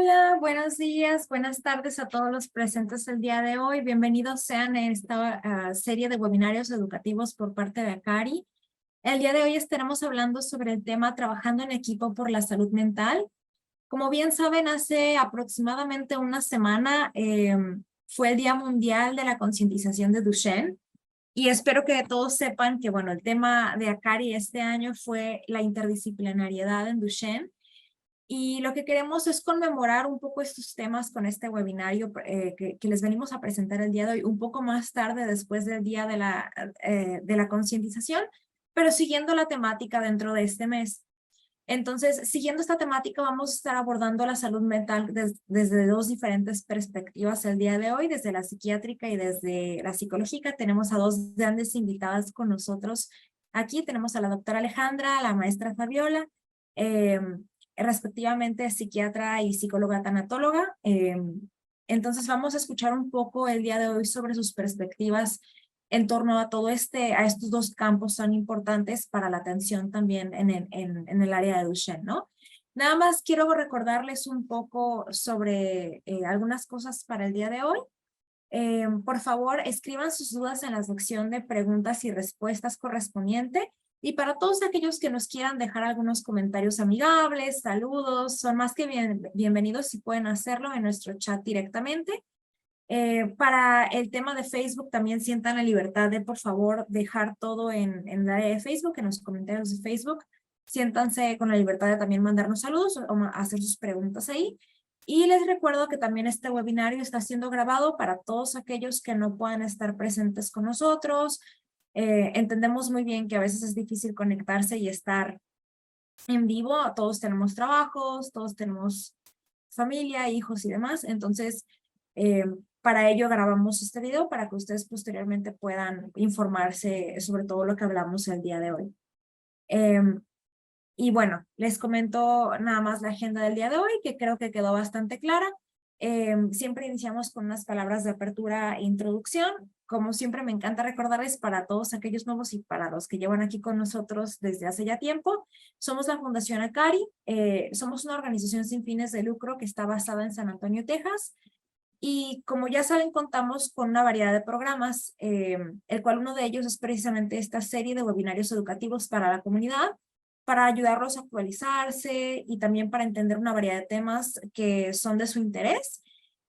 Hola, buenos días, buenas tardes a todos los presentes el día de hoy. Bienvenidos sean en esta serie de webinarios educativos por parte de Acari. El día de hoy estaremos hablando sobre el tema Trabajando en equipo por la salud mental. Como bien saben, hace aproximadamente una semana fue el Día Mundial de la Concientización de Duchenne. Y espero que todos sepan que, bueno, el tema de Acari este año fue la interdisciplinariedad en Duchenne. Y lo que queremos es conmemorar un poco estos temas con este webinario que les venimos a presentar el día de hoy, un poco más tarde después del día de la concientización, pero siguiendo la temática dentro de este mes. Entonces, siguiendo esta temática, vamos a estar abordando la salud mental desde dos diferentes perspectivas el día de hoy, desde la psiquiátrica y desde la psicológica. Tenemos a dos grandes invitadas con nosotros aquí. Tenemos a la doctora Alejandra, a la maestra Fabiola, eh, respectivamente psiquiatra y psicóloga tanatóloga. Entonces, vamos a escuchar un poco el día de hoy sobre sus perspectivas en torno a a estos dos campos tan importantes para la atención también en el área de Duchenne, ¿no? Nada más quiero recordarles un poco sobre algunas cosas para el día de hoy. Por favor, escriban sus dudas en la sección de preguntas y respuestas correspondiente. Y para todos aquellos que nos quieran dejar algunos comentarios amigables, saludos, son más que bienvenidos si pueden hacerlo en nuestro chat directamente. Para el tema de Facebook, también sientan la libertad de, por favor, dejar todo en el área de Facebook, en los comentarios de Facebook. Siéntanse con la libertad de también mandarnos saludos o hacer sus preguntas ahí. Y les recuerdo que también este webinario está siendo grabado para todos aquellos que no puedan estar presentes con nosotros. Entendemos muy bien que a veces es difícil conectarse y estar en vivo. Todos tenemos trabajos, todos tenemos familia, hijos y demás. Entonces, eh, para ello grabamos este video para que ustedes posteriormente puedan informarse sobre todo lo que hablamos el día de hoy. Y bueno, les comento nada más la agenda del día de hoy, que creo que quedó bastante clara. Siempre iniciamos con unas palabras de apertura e introducción. Como siempre, me encanta recordarles para todos aquellos nuevos y para los que llevan aquí con nosotros desde hace ya tiempo, somos la Fundación Acari. Somos una organización sin fines de lucro que está basada en San Antonio, Texas. Y como ya saben, contamos con una variedad de programas, el cual uno de ellos es precisamente esta serie de webinarios educativos para la comunidad, para ayudarlos a actualizarse y también para entender una variedad de temas que son de su interés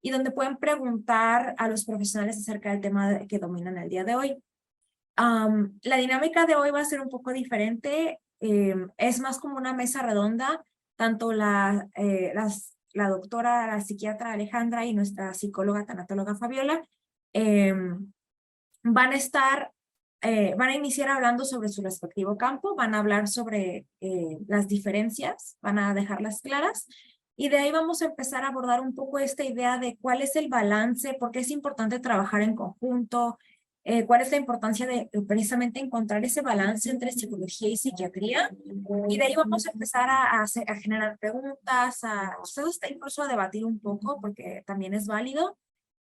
y donde pueden preguntar a los profesionales acerca del tema que dominan el día de hoy. La dinámica de hoy va a ser un poco diferente, es más como una mesa redonda, tanto la doctora, la psiquiatra Alejandra y nuestra psicóloga tanatóloga Fabiola van a van a iniciar hablando sobre su respectivo campo, van a hablar sobre las diferencias, van a dejarlas claras, y de ahí vamos a empezar a abordar un poco esta idea de cuál es el balance, por qué es importante trabajar en conjunto, cuál es la importancia de precisamente encontrar ese balance entre psicología y psiquiatría, y de ahí vamos a empezar a generar preguntas, ustedes incluso a debatir un poco, porque también es válido,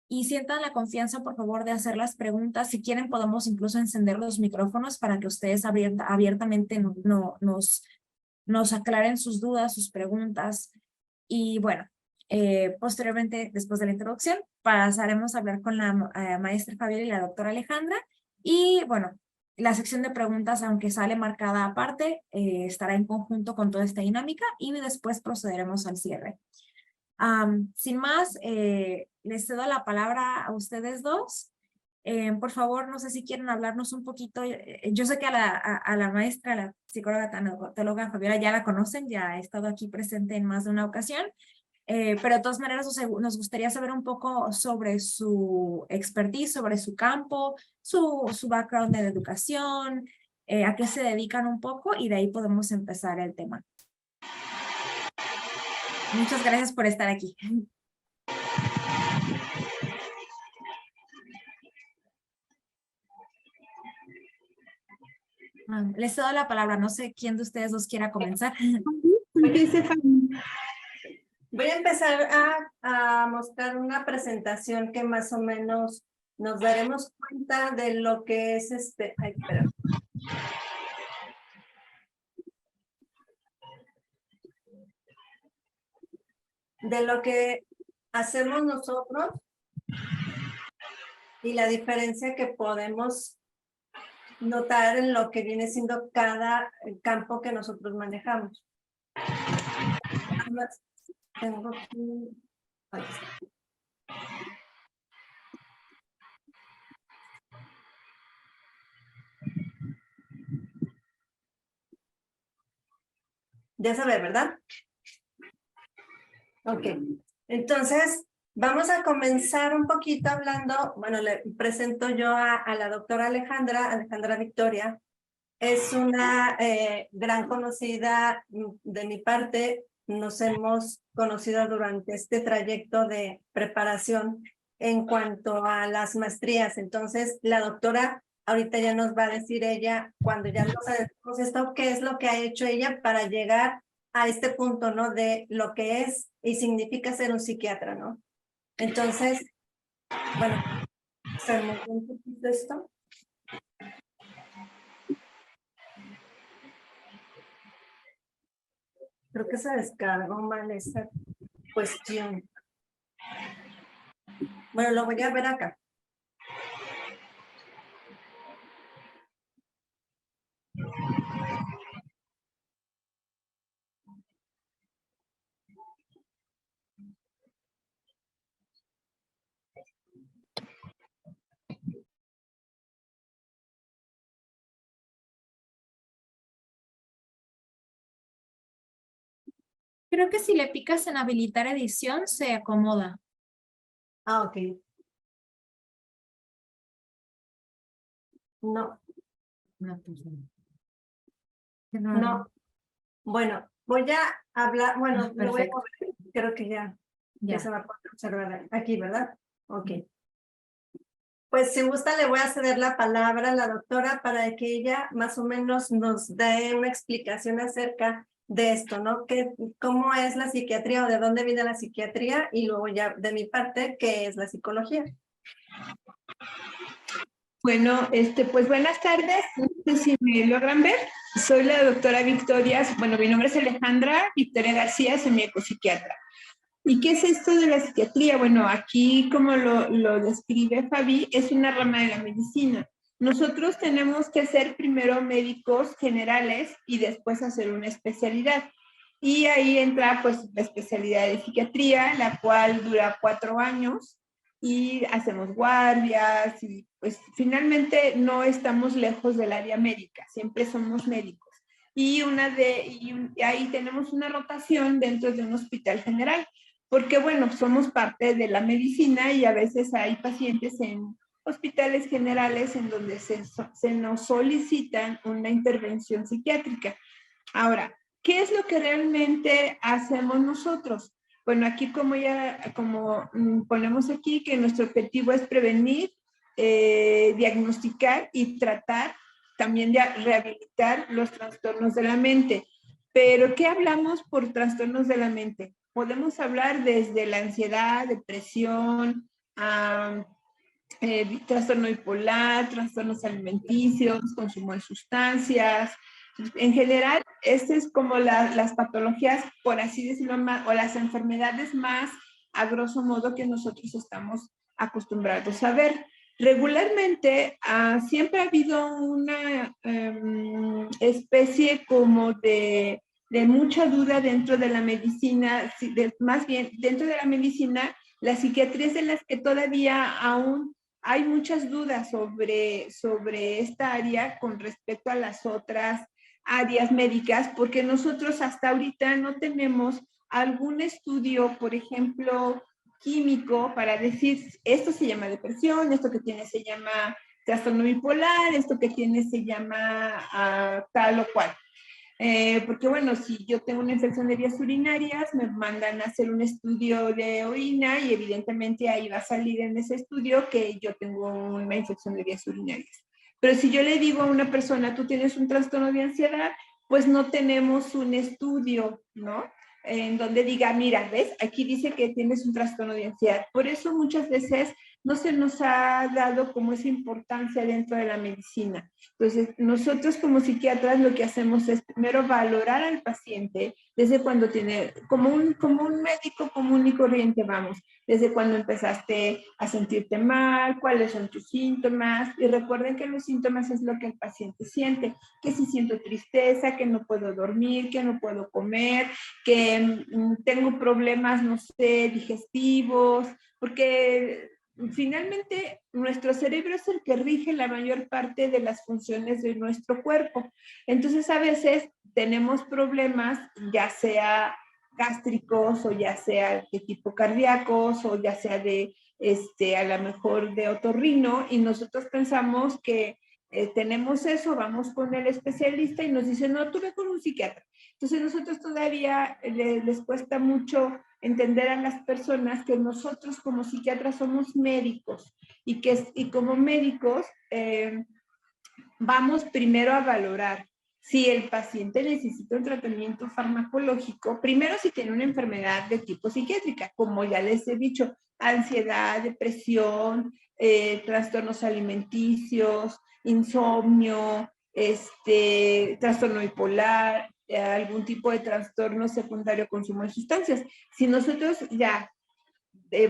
y sientan la confianza, por favor, de hacer las preguntas. Si quieren, podemos incluso encender los micrófonos para que ustedes abiertamente nos aclaren sus dudas, sus preguntas. Y bueno, posteriormente, después de la introducción, pasaremos a hablar con la maestra Fabiola y la doctora Alejandra. Y bueno, la sección de preguntas, aunque sale marcada aparte, estará en conjunto con toda esta dinámica y después procederemos al cierre. Sin más, les cedo la palabra a ustedes dos. Por favor, no sé si quieren hablarnos un poquito. Yo sé que a la maestra, la psicóloga tanatóloga Fabiola ya la conocen, ya ha estado aquí presente en más de una ocasión, pero de todas maneras nos gustaría saber un poco sobre su expertise, sobre su campo, su background de educación, a qué se dedican un poco y de ahí podemos empezar el tema. Muchas gracias por estar aquí. Les cedo la palabra, no sé quién de ustedes dos quiera comenzar. Voy a empezar a mostrar una presentación que más o menos nos daremos cuenta de lo que es ay, espera. de lo que hacemos nosotros y la diferencia que podemos notar en lo que viene siendo cada campo que nosotros manejamos. Además, tengo aquí... Ahí está. Ya sabe, ¿verdad? Ok. Entonces, vamos a comenzar un poquito hablando, bueno, le presento yo a la doctora Alejandra Victoria. Es una gran conocida de mi parte. Nos hemos conocido durante este trayecto de preparación en cuanto a las maestrías. Entonces, la doctora ahorita ya nos va a decir ella, cuando ya nos adentremos esto, qué es lo que ha hecho ella para llegar a este punto, ¿no? De lo que es y significa ser un psiquiatra, ¿no? Entonces, bueno, se me un poquito esto. Creo que se descargó mal esta cuestión. Bueno, lo voy a ver acá. Creo que si le picas en habilitar edición, se acomoda. Ah, ok. No, No, pues no. Qué raro. no. Bueno, voy a hablar, bueno, lo voy a Perfecto. mover. Creo que ya se va a poder observar aquí, ¿verdad? Ok. Pues si gusta le voy a ceder la palabra a la doctora para que ella más o menos nos dé una explicación acerca de esto, ¿no? ¿Cómo es la psiquiatría o de dónde viene la psiquiatría? Y luego ya de mi parte, ¿qué es la psicología? Bueno, pues buenas tardes, no sé si me logran ver. Soy la doctora Victoria, bueno, mi nombre es Alejandra Victoria García, soy mi ecopsiquiatra. ¿Y qué es esto de la psiquiatría? Bueno, aquí como lo describe Fabi, es una rama de la medicina. Nosotros tenemos que ser primero médicos generales y después hacer una especialidad. Y ahí entra pues la especialidad de psiquiatría, la cual dura 4 años y hacemos guardias y pues finalmente no estamos lejos del área médica, siempre somos médicos. Y ahí tenemos una rotación dentro de un hospital general, porque bueno, somos parte de la medicina y a veces hay pacientes en hospitales generales en donde se nos solicitan una intervención psiquiátrica. Ahora, ¿qué es lo que realmente hacemos nosotros? Bueno, aquí como ponemos aquí que nuestro objetivo es prevenir, diagnosticar y tratar, también de rehabilitar los trastornos de la mente. Pero, ¿qué hablamos por trastornos de la mente? Podemos hablar desde la ansiedad, depresión, trastorno bipolar, trastornos alimenticios, consumo de sustancias. En general, estas es como las patologías, por así decirlo, o las enfermedades más a grosso modo que nosotros estamos acostumbrados a ver. Regularmente siempre ha habido una especie como de mucha duda dentro de la medicina, más bien dentro de la medicina, la psiquiatría es de las que todavía aún hay muchas dudas sobre esta área con respecto a las otras áreas médicas, porque nosotros hasta ahorita no tenemos algún estudio, por ejemplo, químico para decir esto se llama depresión, esto que tiene se llama trastorno bipolar, esto que tiene se llama tal o cual. Porque bueno, si yo tengo una infección de vías urinarias, me mandan a hacer un estudio de orina y evidentemente ahí va a salir en ese estudio que yo tengo una infección de vías urinarias. Pero si yo le digo a una persona, tú tienes un trastorno de ansiedad, pues no tenemos un estudio, ¿no? En donde diga, mira, ¿ves? Aquí dice que tienes un trastorno de ansiedad. Por eso muchas veces no se nos ha dado como esa importancia dentro de la medicina. Entonces, nosotros como psiquiatras lo que hacemos es primero valorar al paciente desde cuando tiene, como un médico común y corriente, vamos, desde cuando empezaste a sentirte mal, cuáles son tus síntomas, y recuerden que los síntomas es lo que el paciente siente, que si siento tristeza, que no puedo dormir, que no puedo comer, que tengo problemas, no sé, digestivos, porque finalmente nuestro cerebro es el que rige la mayor parte de las funciones de nuestro cuerpo. Entonces a veces tenemos problemas, ya sea gástricos o ya sea de tipo cardíacos o ya sea de a lo mejor de otorrino, y nosotros pensamos que tenemos eso, vamos con el especialista y nos dice, no, tú ve con un psiquiatra. Entonces nosotros todavía les cuesta mucho entender a las personas que nosotros como psiquiatras somos médicos y como médicos vamos primero a valorar si el paciente necesita un tratamiento farmacológico, primero si tiene una enfermedad de tipo psiquiátrica, como ya les he dicho, ansiedad, depresión, trastornos alimenticios, insomnio, trastorno bipolar, algún tipo de trastorno secundario consumo de sustancias. Si nosotros ya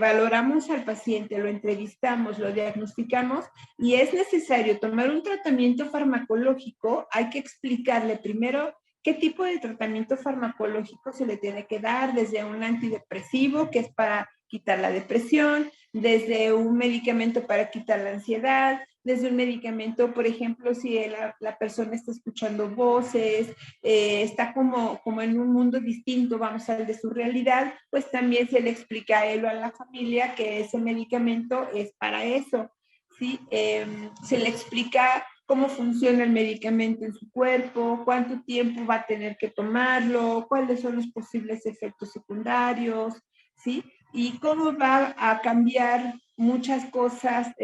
valoramos al paciente, lo entrevistamos, lo diagnosticamos y es necesario tomar un tratamiento farmacológico, hay que explicarle primero qué tipo de tratamiento farmacológico se le tiene que dar, desde un antidepresivo, que es para quitar la depresión, desde un medicamento para quitar la ansiedad, desde un medicamento, por ejemplo, si la persona está escuchando voces, está como en un mundo distinto, vamos al de su realidad, pues también se le explica a él o a la familia que ese medicamento es para eso, ¿sí? Se le explica cómo funciona el medicamento en su cuerpo, cuánto tiempo va a tener que tomarlo, cuáles son los posibles efectos secundarios, ¿sí? Y cómo va a cambiar muchas cosas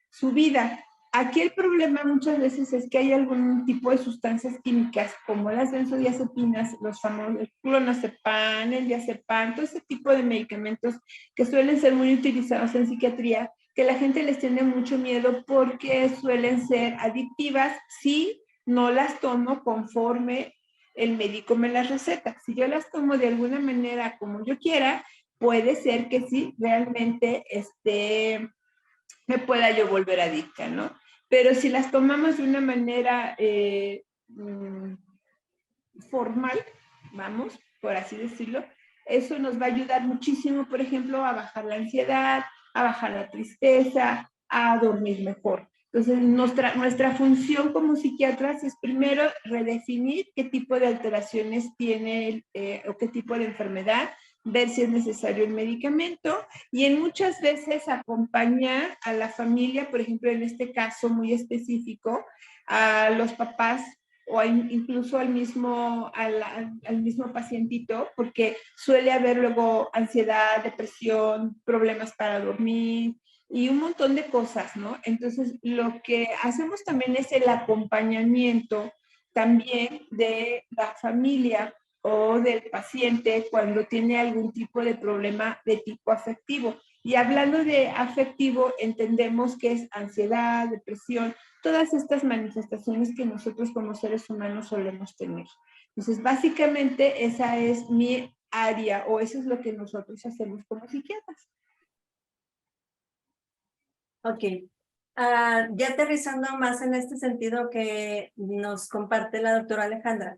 su vida. Aquí el problema muchas veces es que hay algún tipo de sustancias químicas como las benzodiazepinas, los famosos clonazepam, el diazepam, todo ese tipo de medicamentos que suelen ser muy utilizados en psiquiatría, que la gente les tiene mucho miedo porque suelen ser adictivas si no las tomo conforme el médico me las receta. Si yo las tomo de alguna manera como yo quiera, puede ser que sí, realmente me pueda yo volver adicta, ¿no? Pero si las tomamos de una manera formal, vamos, por así decirlo, eso nos va a ayudar muchísimo, por ejemplo, a bajar la ansiedad, a bajar la tristeza, a dormir mejor. Entonces, nuestra función como psiquiatras es primero redefinir qué tipo de alteraciones tiene o qué tipo de enfermedad, ver si es necesario el medicamento y en muchas veces acompañar a la familia, por ejemplo, en este caso muy específico, a los papás o incluso al mismo pacientito, porque suele haber luego ansiedad, depresión, problemas para dormir y un montón de cosas, ¿no? Entonces, lo que hacemos también es el acompañamiento también de la familia o del paciente cuando tiene algún tipo de problema de tipo afectivo. Y hablando de afectivo, entendemos que es ansiedad, depresión, todas estas manifestaciones que nosotros como seres humanos solemos tener. Entonces, básicamente esa es mi área o eso es lo que nosotros hacemos como psiquiatras. Ok. Ya aterrizando más en este sentido que nos comparte la doctora Alejandra,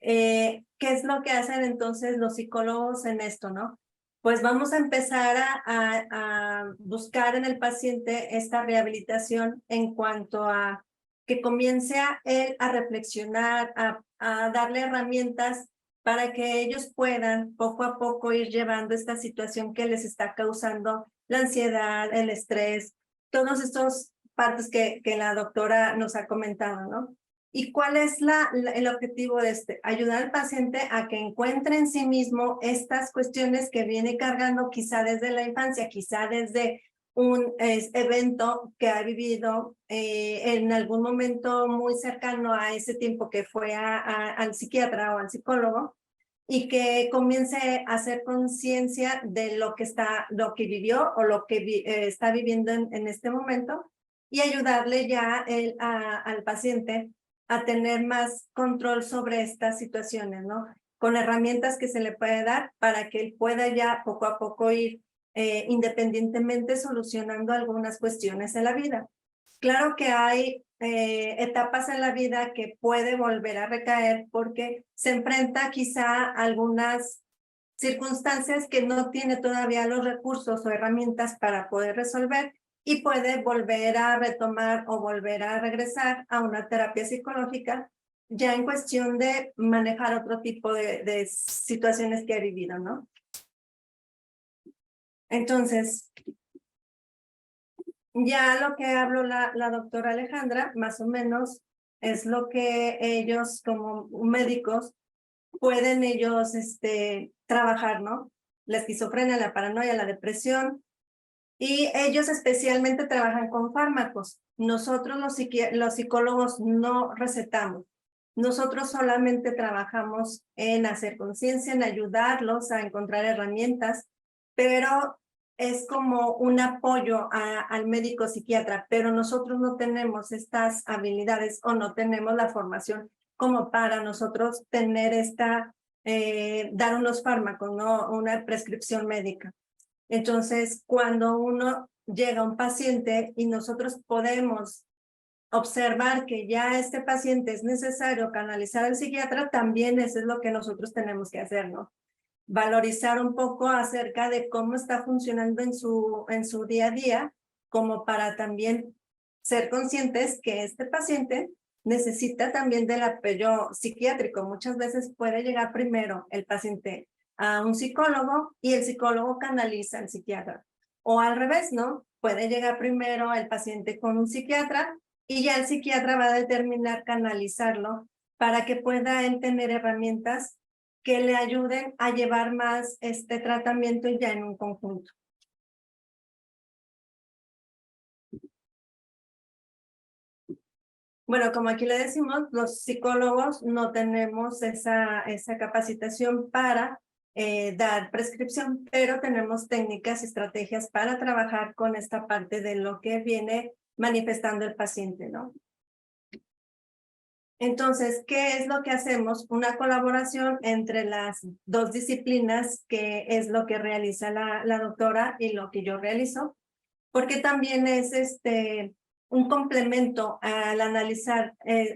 ¿qué es lo que hacen entonces los psicólogos en esto, no? Pues vamos a empezar a buscar en el paciente esta rehabilitación en cuanto a que comience a él a reflexionar, a darle herramientas para que ellos puedan poco a poco ir llevando esta situación que les está causando la ansiedad, el estrés, todos estos partes que la doctora nos ha comentado, ¿no? ¿Y cuál es el objetivo de ayudar al paciente a que encuentre en sí mismo estas cuestiones que viene cargando quizá desde la infancia, quizá desde un evento que ha vivido en algún momento muy cercano a ese tiempo que fue al psiquiatra o al psicólogo, y que comience a hacer conciencia de lo que vivió o lo que está viviendo en este momento y ayudarle ya al paciente a tener más control sobre estas situaciones, ¿no? Con herramientas que se le puede dar para que él pueda ya poco a poco ir independientemente solucionando algunas cuestiones en la vida. Claro que hay etapas en la vida que puede volver a recaer porque se enfrenta quizá a algunas circunstancias que no tiene todavía los recursos o herramientas para poder resolver y puede volver a retomar o volver a regresar a una terapia psicológica ya en cuestión de manejar otro tipo de situaciones que ha vivido, ¿no? Entonces, ya lo que habló la doctora Alejandra, más o menos, es lo que ellos como médicos pueden ellos trabajar, ¿no? La esquizofrenia, la paranoia, la depresión, y ellos especialmente trabajan con fármacos. Nosotros los psicólogos no recetamos. Nosotros solamente trabajamos en hacer conciencia, en ayudarlos a encontrar herramientas, pero es como un apoyo al médico psiquiatra, pero nosotros no tenemos estas habilidades o no tenemos la formación como para nosotros tener dar unos fármacos, ¿no? Una prescripción médica. Entonces, cuando uno llega a un paciente y nosotros podemos observar que ya este paciente es necesario canalizar al psiquiatra, también eso es lo que nosotros tenemos que hacer, ¿no? Valorizar un poco acerca de cómo está funcionando en su día a día, como para también ser conscientes que este paciente necesita también del apoyo psiquiátrico. Muchas veces puede llegar primero el paciente a un psicólogo y el psicólogo canaliza al psiquiatra. O al revés, ¿no? Puede llegar primero el paciente con un psiquiatra y ya el psiquiatra va a determinar canalizarlo para que pueda él tener herramientas que le ayuden a llevar más este tratamiento ya en un conjunto. Bueno, como aquí le decimos, los psicólogos no tenemos esa capacitación para dar prescripción, pero tenemos técnicas y estrategias para trabajar con esta parte de lo que viene manifestando el paciente, ¿no? Entonces, ¿qué es lo que hacemos? Una colaboración entre las dos disciplinas, que es lo que realiza la doctora y lo que yo realizo, porque también es un complemento al analizar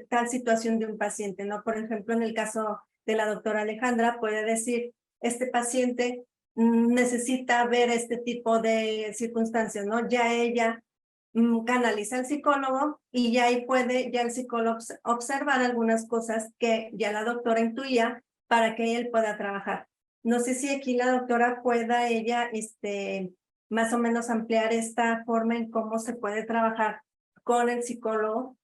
tal situación de un paciente, ¿no? Por ejemplo, en el caso de la doctora Alejandra, puede decir, este paciente necesita ver este tipo de circunstancias, ¿no? Ya ella canaliza al psicólogo y ya ahí puede ya el psicólogo observar algunas cosas que ya la doctora intuía para que él pueda trabajar. No sé si aquí la doctora pueda ella más o menos ampliar esta forma en cómo se puede trabajar con el psicólogo.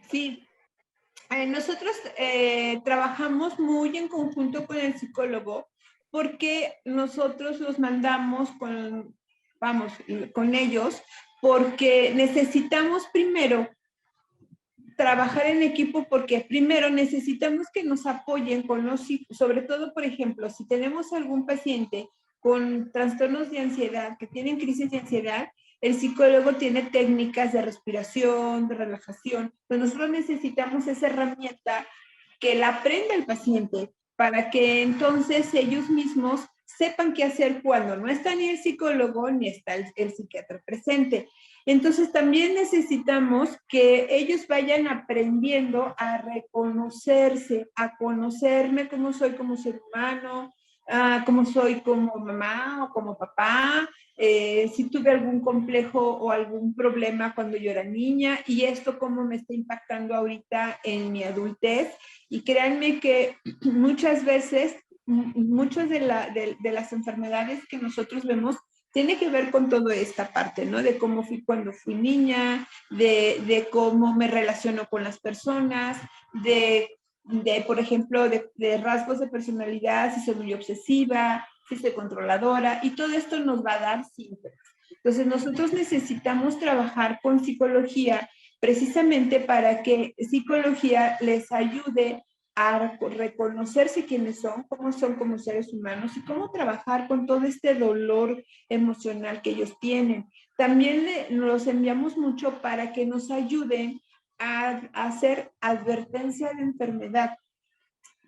Sí, nosotros trabajamos muy en conjunto con el psicólogo porque nosotros los mandamos con ellos porque necesitamos primero trabajar en equipo porque primero necesitamos que nos apoyen sobre todo, por ejemplo, si tenemos algún paciente con trastornos de ansiedad, que tienen crisis de ansiedad, el psicólogo tiene técnicas de respiración, de relajación. Pero nosotros necesitamos esa herramienta que la aprenda el paciente para que entonces ellos mismos sepan qué hacer cuando no está ni el psicólogo ni está el psiquiatra presente. Entonces también necesitamos que ellos vayan aprendiendo a reconocerse, a conocerme cómo soy como ser humano, cómo soy como mamá o como papá, si tuve algún complejo o algún problema cuando yo era niña y esto cómo me está impactando ahorita en mi adultez. Y créanme que muchas veces, muchas de las enfermedades que nosotros vemos tiene que ver con toda esta parte, ¿no? De cómo fui cuando fui niña, de cómo me relaciono con las personas, por ejemplo, de rasgos de personalidad, si soy muy obsesiva, si soy controladora, y todo esto nos va a dar síntomas. Entonces, nosotros necesitamos trabajar con psicología, precisamente para que psicología les ayude a reconocerse quiénes son como seres humanos y cómo trabajar con todo este dolor emocional que ellos tienen. También los enviamos mucho para que nos ayuden a hacer advertencia de enfermedad.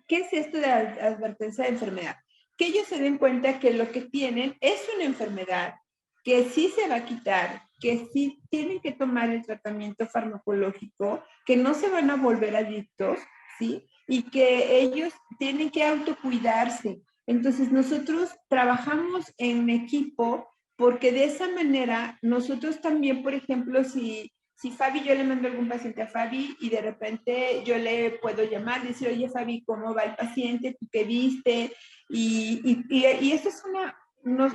¿Qué es esto de advertencia de enfermedad? Que ellos se den cuenta que lo que tienen es una enfermedad, que sí se va a quitar, que sí tienen que tomar el tratamiento farmacológico, que no se van a volver adictos, ¿sí? Y que ellos tienen que autocuidarse. Entonces nosotros trabajamos en equipo porque de esa manera nosotros también, por ejemplo, si Fabi, yo le mando algún paciente a Fabi y de repente yo le puedo llamar y decir, oye Fabi, ¿cómo va el paciente? ¿Tú qué viste? Y esto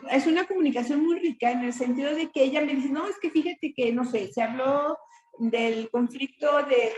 es una comunicación muy rica en el sentido de que ella me dice, no, es que fíjate que, no sé, se habló del conflicto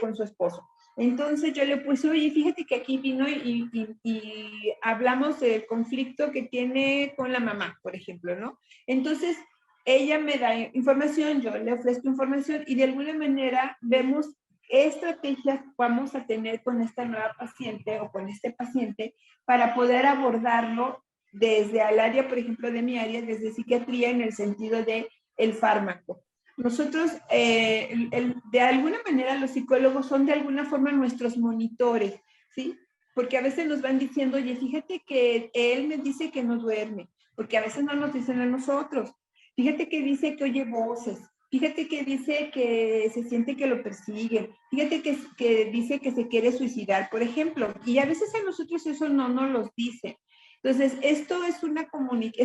con su esposo. Entonces yo le puse, oye, fíjate que aquí vino y hablamos del conflicto que tiene con la mamá, por ejemplo, ¿no? Entonces ella me da información, yo le ofrezco información y de alguna manera vemos qué estrategias vamos a tener con esta nueva paciente o con este paciente para poder abordarlo desde el área, por ejemplo, de mi área, desde psiquiatría en el sentido de el fármaco. Nosotros, de alguna manera, los psicólogos son de alguna forma nuestros monitores, ¿sí? Porque a veces nos van diciendo, oye, fíjate que él me dice que no duerme, porque a veces no nos dicen a nosotros. Fíjate que dice que oye voces, fíjate que dice que se siente que lo persiguen, fíjate que dice que se quiere suicidar, por ejemplo, y a veces a nosotros eso no nos los dice. Entonces, esto es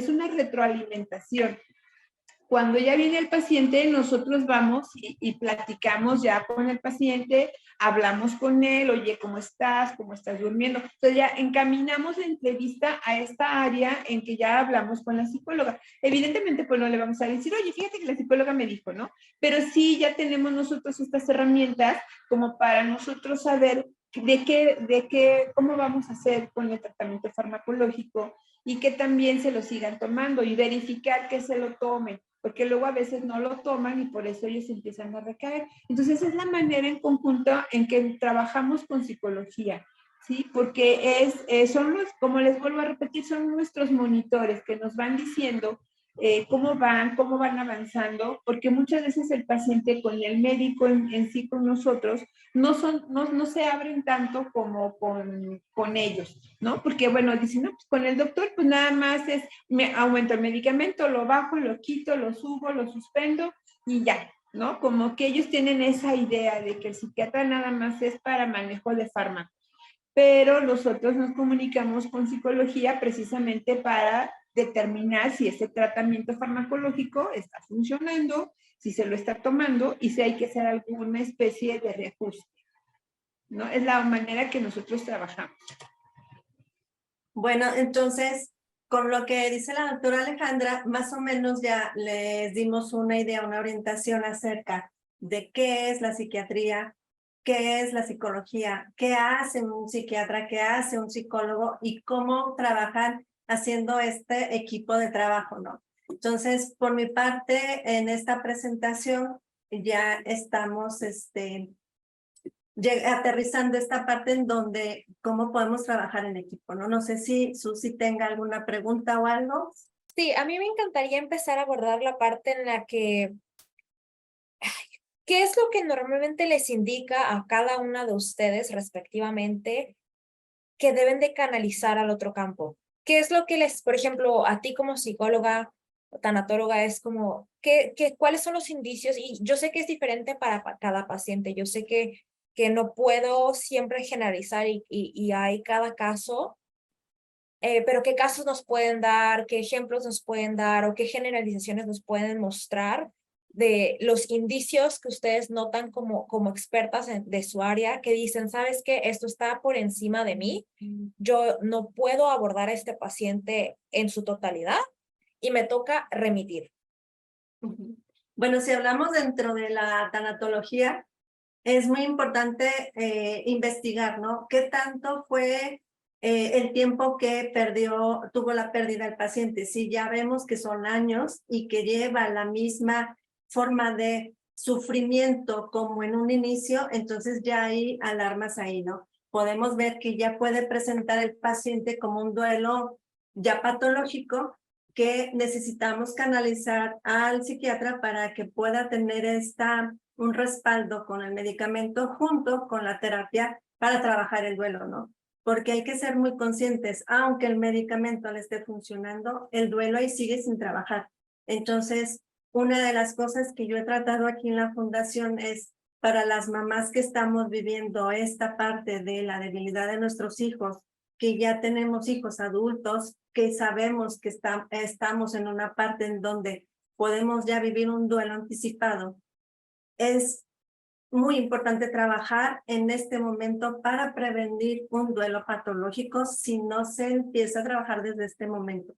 una retroalimentación. Cuando ya viene el paciente, nosotros vamos y platicamos ya con el paciente, hablamos con él, oye, ¿cómo estás? ¿Cómo estás durmiendo? Entonces ya encaminamos la entrevista a esta área en que ya hablamos con la psicóloga. Evidentemente, pues no le vamos a decir, oye, fíjate que la psicóloga me dijo, ¿no? Pero sí ya tenemos nosotros estas herramientas como para nosotros saber cómo vamos a hacer con el tratamiento farmacológico y que también se lo sigan tomando y verificar que se lo tomen, porque luego a veces no lo toman y por eso ellos empiezan a recaer. Entonces es la manera en conjunto en que trabajamos con psicología, ¿sí? Porque como les vuelvo a repetir, son nuestros monitores que nos van diciendo cómo van avanzando, porque muchas veces el paciente con el médico en sí con nosotros no se abren tanto como con ellos, ¿no? Porque, bueno, dicen, no, pues con el doctor, pues nada más me aumento el medicamento, lo bajo, lo quito, lo subo, lo suspendo y ya, ¿no? Como que ellos tienen esa idea de que el psiquiatra nada más es para manejo de fármacos. Pero nosotros nos comunicamos con psicología precisamente para determinar si ese tratamiento farmacológico está funcionando, si se lo está tomando y si hay que hacer alguna especie de reajuste, ¿no? Es la manera que nosotros trabajamos. Bueno, entonces, con lo que dice la doctora Alejandra, más o menos ya les dimos una idea, una orientación acerca de qué es la psiquiatría, qué es la psicología, qué hace un psiquiatra, qué hace un psicólogo y cómo trabajan haciendo este equipo de trabajo, ¿no? Entonces, por mi parte, en esta presentación ya estamos aterrizando esta parte en donde cómo podemos trabajar en equipo, ¿no? No sé si Susi tenga alguna pregunta o algo. Sí, a mí me encantaría empezar a abordar la parte en la que, ¿qué es lo que normalmente les indica a cada una de ustedes respectivamente que deben de canalizar al otro campo? ¿Qué es lo que por ejemplo, a ti como psicóloga o tanatóloga es como, cuáles son los indicios? Y yo sé que es diferente para cada paciente, yo sé que no puedo siempre generalizar y hay cada caso, pero ¿qué casos nos pueden dar? ¿Qué ejemplos nos pueden dar? ¿O qué generalizaciones nos pueden mostrar de los indicios que ustedes notan como expertas de su área, que dicen, ¿sabes qué? Esto está por encima de mí. Yo no puedo abordar a este paciente en su totalidad y me toca remitir. Bueno, si hablamos dentro de la tanatología, es muy importante investigar, ¿no? ¿Qué tanto fue el tiempo que tuvo la pérdida el paciente? Si ya vemos que son años y que lleva la misma forma de sufrimiento como en un inicio, entonces ya hay alarmas ahí, ¿no? Podemos ver que ya puede presentar el paciente como un duelo ya patológico que necesitamos canalizar al psiquiatra para que pueda tener un respaldo con el medicamento junto con la terapia para trabajar el duelo, ¿no? Porque hay que ser muy conscientes, aunque el medicamento le esté funcionando, el duelo ahí sigue sin trabajar. Entonces, una de las cosas que yo he tratado aquí en la fundación es para las mamás que estamos viviendo esta parte de la debilidad de nuestros hijos, que ya tenemos hijos adultos, que sabemos que estamos en una parte en donde podemos ya vivir un duelo anticipado. Es muy importante trabajar en este momento para prevenir un duelo patológico si no se empieza a trabajar desde este momento.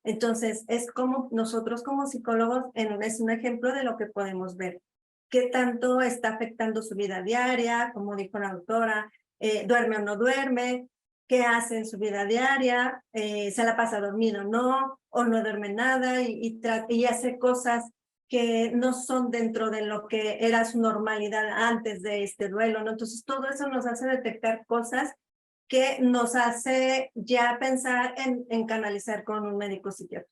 Entonces, es como nosotros como psicólogos, es un ejemplo de lo que podemos ver. ¿Qué tanto está afectando su vida diaria? Como dijo la doctora, ¿duerme o no duerme? ¿Qué hace en su vida diaria? ¿Se la pasa dormido o no duerme nada y hace cosas que no son dentro de lo que era su normalidad antes de este duelo, ¿no? Entonces, todo eso nos hace detectar cosas que nos hace ya pensar en canalizar con un médico psiquiatra.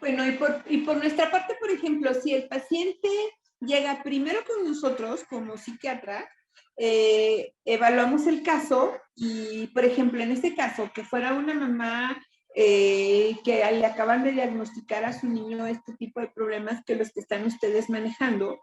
Bueno, y por nuestra parte, por ejemplo, si el paciente llega primero con nosotros como psiquiatra, evaluamos el caso y, por ejemplo, en este caso, que fuera una mamá que le acaban de diagnosticar a su niño este tipo de problemas que los que están ustedes manejando,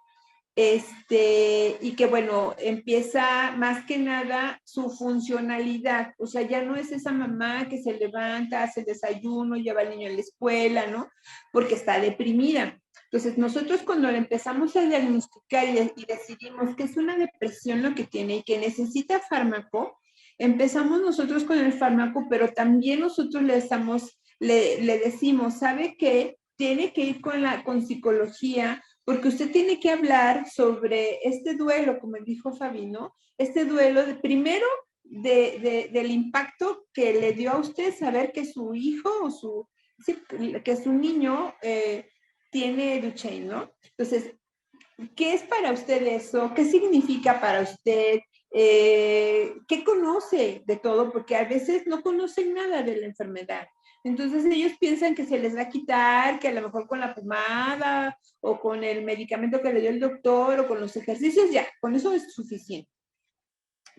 y que bueno, empieza más que nada su funcionalidad, o sea, ya no es esa mamá que se levanta, hace el desayuno, lleva al niño a la escuela, ¿no? Porque está deprimida. Entonces, nosotros cuando le empezamos a diagnosticar y decidimos que es una depresión lo que tiene y que necesita fármaco, empezamos nosotros con el fármaco, pero también nosotros le decimos, ¿sabe qué? Tiene que ir con psicología, porque usted tiene que hablar sobre este duelo, como dijo Fabi, ¿no? Este duelo, primero, del impacto que le dio a usted saber que su hijo que su niño tiene Duchenne, ¿no? Entonces, ¿qué es para usted eso? ¿Qué significa para usted? ¿Qué conoce de todo? Porque a veces no conocen nada de la enfermedad. Entonces ellos piensan que se les va a quitar, que a lo mejor con la pomada o con el medicamento que le dio el doctor o con los ejercicios, ya, con eso es suficiente.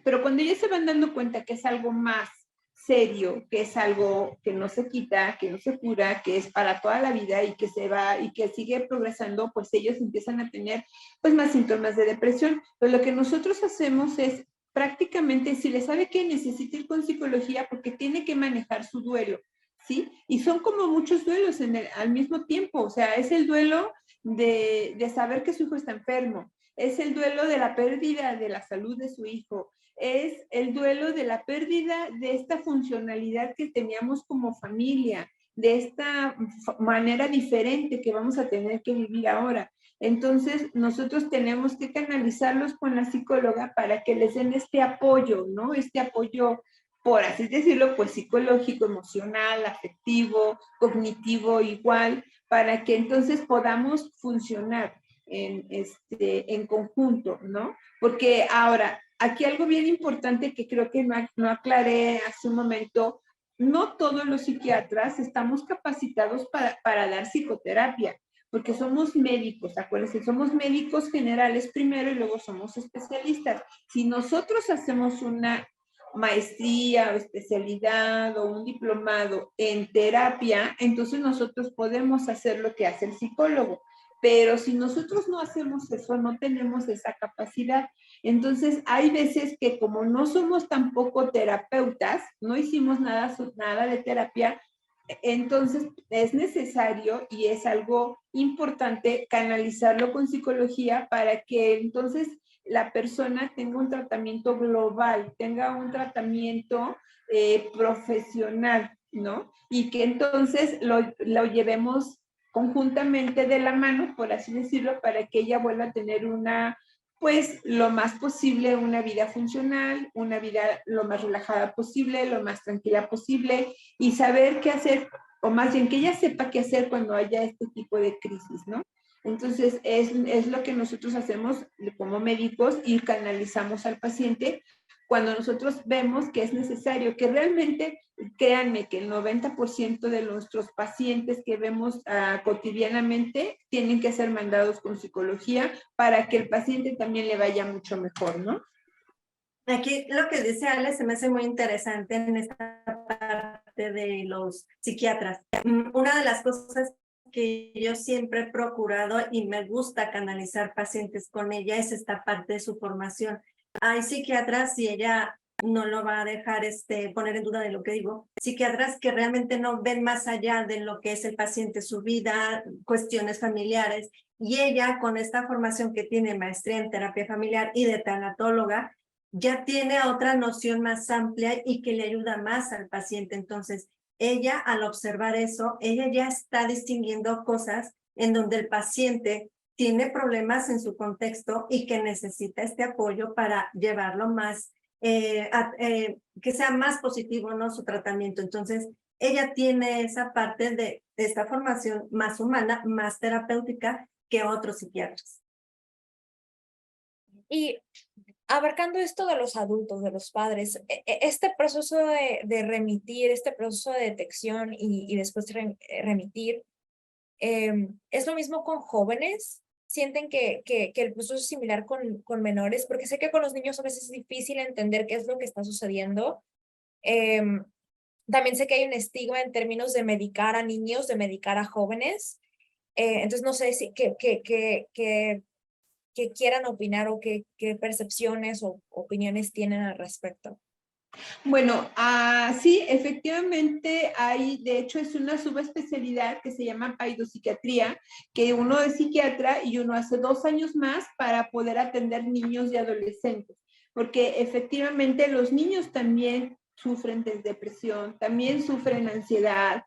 Pero cuando ellos se van dando cuenta que es algo más serio, que es algo que no se quita, que no se cura, que es para toda la vida y que se va y que sigue progresando, pues ellos empiezan a tener pues más síntomas de depresión. Pero lo que nosotros hacemos es prácticamente, si le sabe que necesita ir con psicología porque tiene que manejar su duelo, ¿sí? Y son como muchos duelos al mismo tiempo, o sea, es el duelo de saber que su hijo está enfermo, es el duelo de la pérdida de la salud de su hijo, es el duelo de la pérdida de esta funcionalidad que teníamos como familia, de esta manera diferente que vamos a tener que vivir ahora. Entonces, nosotros tenemos que canalizarlos con la psicóloga para que les den este apoyo, ¿no? Este apoyo, por así decirlo, pues psicológico, emocional, afectivo, cognitivo, igual, para que entonces podamos funcionar en conjunto, ¿no? Porque ahora, aquí algo bien importante que creo que no aclaré hace un momento, no todos los psiquiatras estamos capacitados para dar psicoterapia, porque somos médicos, acuérdense, somos médicos generales primero y luego somos especialistas. Si nosotros hacemos una maestría o especialidad o un diplomado en terapia, entonces nosotros podemos hacer lo que hace el psicólogo. Pero si nosotros no hacemos eso, no tenemos esa capacidad. Entonces, hay veces que como no somos tampoco terapeutas, no hicimos nada de terapia, entonces es necesario y es algo importante canalizarlo con psicología para que entonces la persona tenga un tratamiento global, tenga un tratamiento profesional, ¿no? Y que entonces lo llevemos conjuntamente de la mano, por así decirlo, para que ella vuelva a tener pues lo más posible, una vida funcional, una vida lo más relajada posible, lo más tranquila posible y saber qué hacer o más bien que ella sepa qué hacer cuando haya este tipo de crisis, ¿no? Entonces, es lo que nosotros hacemos como médicos y canalizamos al paciente cuando nosotros vemos que es necesario, que realmente, créanme que el 90% de nuestros pacientes que vemos cotidianamente tienen que ser mandados con psicología para que el paciente también le vaya mucho mejor, ¿no? Aquí lo que dice Ale se me hace muy interesante en esta parte de los psiquiatras. Una de las cosas que yo siempre he procurado y me gusta canalizar pacientes con ella es esta parte de su formación. Hay psiquiatras, y ella no lo va a dejar poner en duda de lo que digo, psiquiatras que realmente no ven más allá de lo que es el paciente, su vida, cuestiones familiares, y ella con esta formación que tiene, maestría en terapia familiar y de tanatóloga, ya tiene otra noción más amplia y que le ayuda más al paciente. Entonces, ella al observar eso, ella ya está distinguiendo cosas en donde el paciente tiene problemas en su contexto y que necesita este apoyo para llevarlo más, que sea más positivo, ¿no? Su tratamiento. Entonces, ella tiene esa parte de esta formación más humana, más terapéutica que otros psiquiatras. Y abarcando esto de los adultos, de los padres, este proceso de remitir, este proceso de detección y después remitir, ¿es lo mismo con jóvenes? ¿Sienten que el proceso es similar con menores? Porque sé que con los niños a veces es difícil entender qué es lo que está sucediendo. También sé que hay un estigma en términos de medicar a niños, de medicar a jóvenes. Entonces no sé si que quieran opinar o qué percepciones o opiniones tienen al respecto. Bueno, sí, efectivamente hay, de hecho es una subespecialidad que se llama paidopsiquiatría, que uno es psiquiatra y uno hace 2 años más para poder atender niños y adolescentes, porque efectivamente los niños también sufren de depresión, también sufren ansiedad.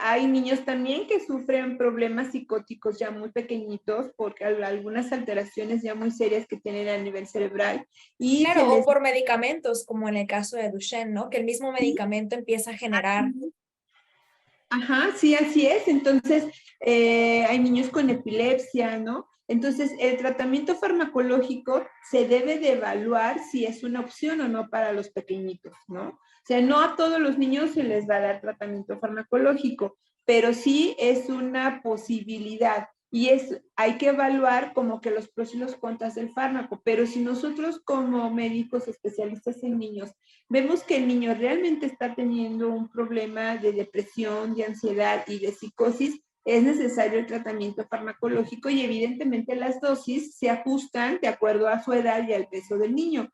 Hay niños también que sufren problemas psicóticos ya muy pequeñitos, porque hay algunas alteraciones ya muy serias que tienen a nivel cerebral. Y claro, o por medicamentos, como en el caso de Duchenne, ¿no? Que el mismo medicamento empieza a generar. Ajá, sí, así es. Entonces, hay niños con epilepsia, ¿no? Entonces, el tratamiento farmacológico se debe de evaluar si es una opción o no para los pequeñitos, ¿no? O sea, no a todos los niños se les va a dar tratamiento farmacológico, pero sí es una posibilidad. Y hay que evaluar como que los pros y los contras del fármaco, pero si nosotros como médicos especialistas en niños vemos que el niño realmente está teniendo un problema de depresión, de ansiedad y de psicosis, es necesario el tratamiento farmacológico y evidentemente las dosis se ajustan de acuerdo a su edad y al peso del niño.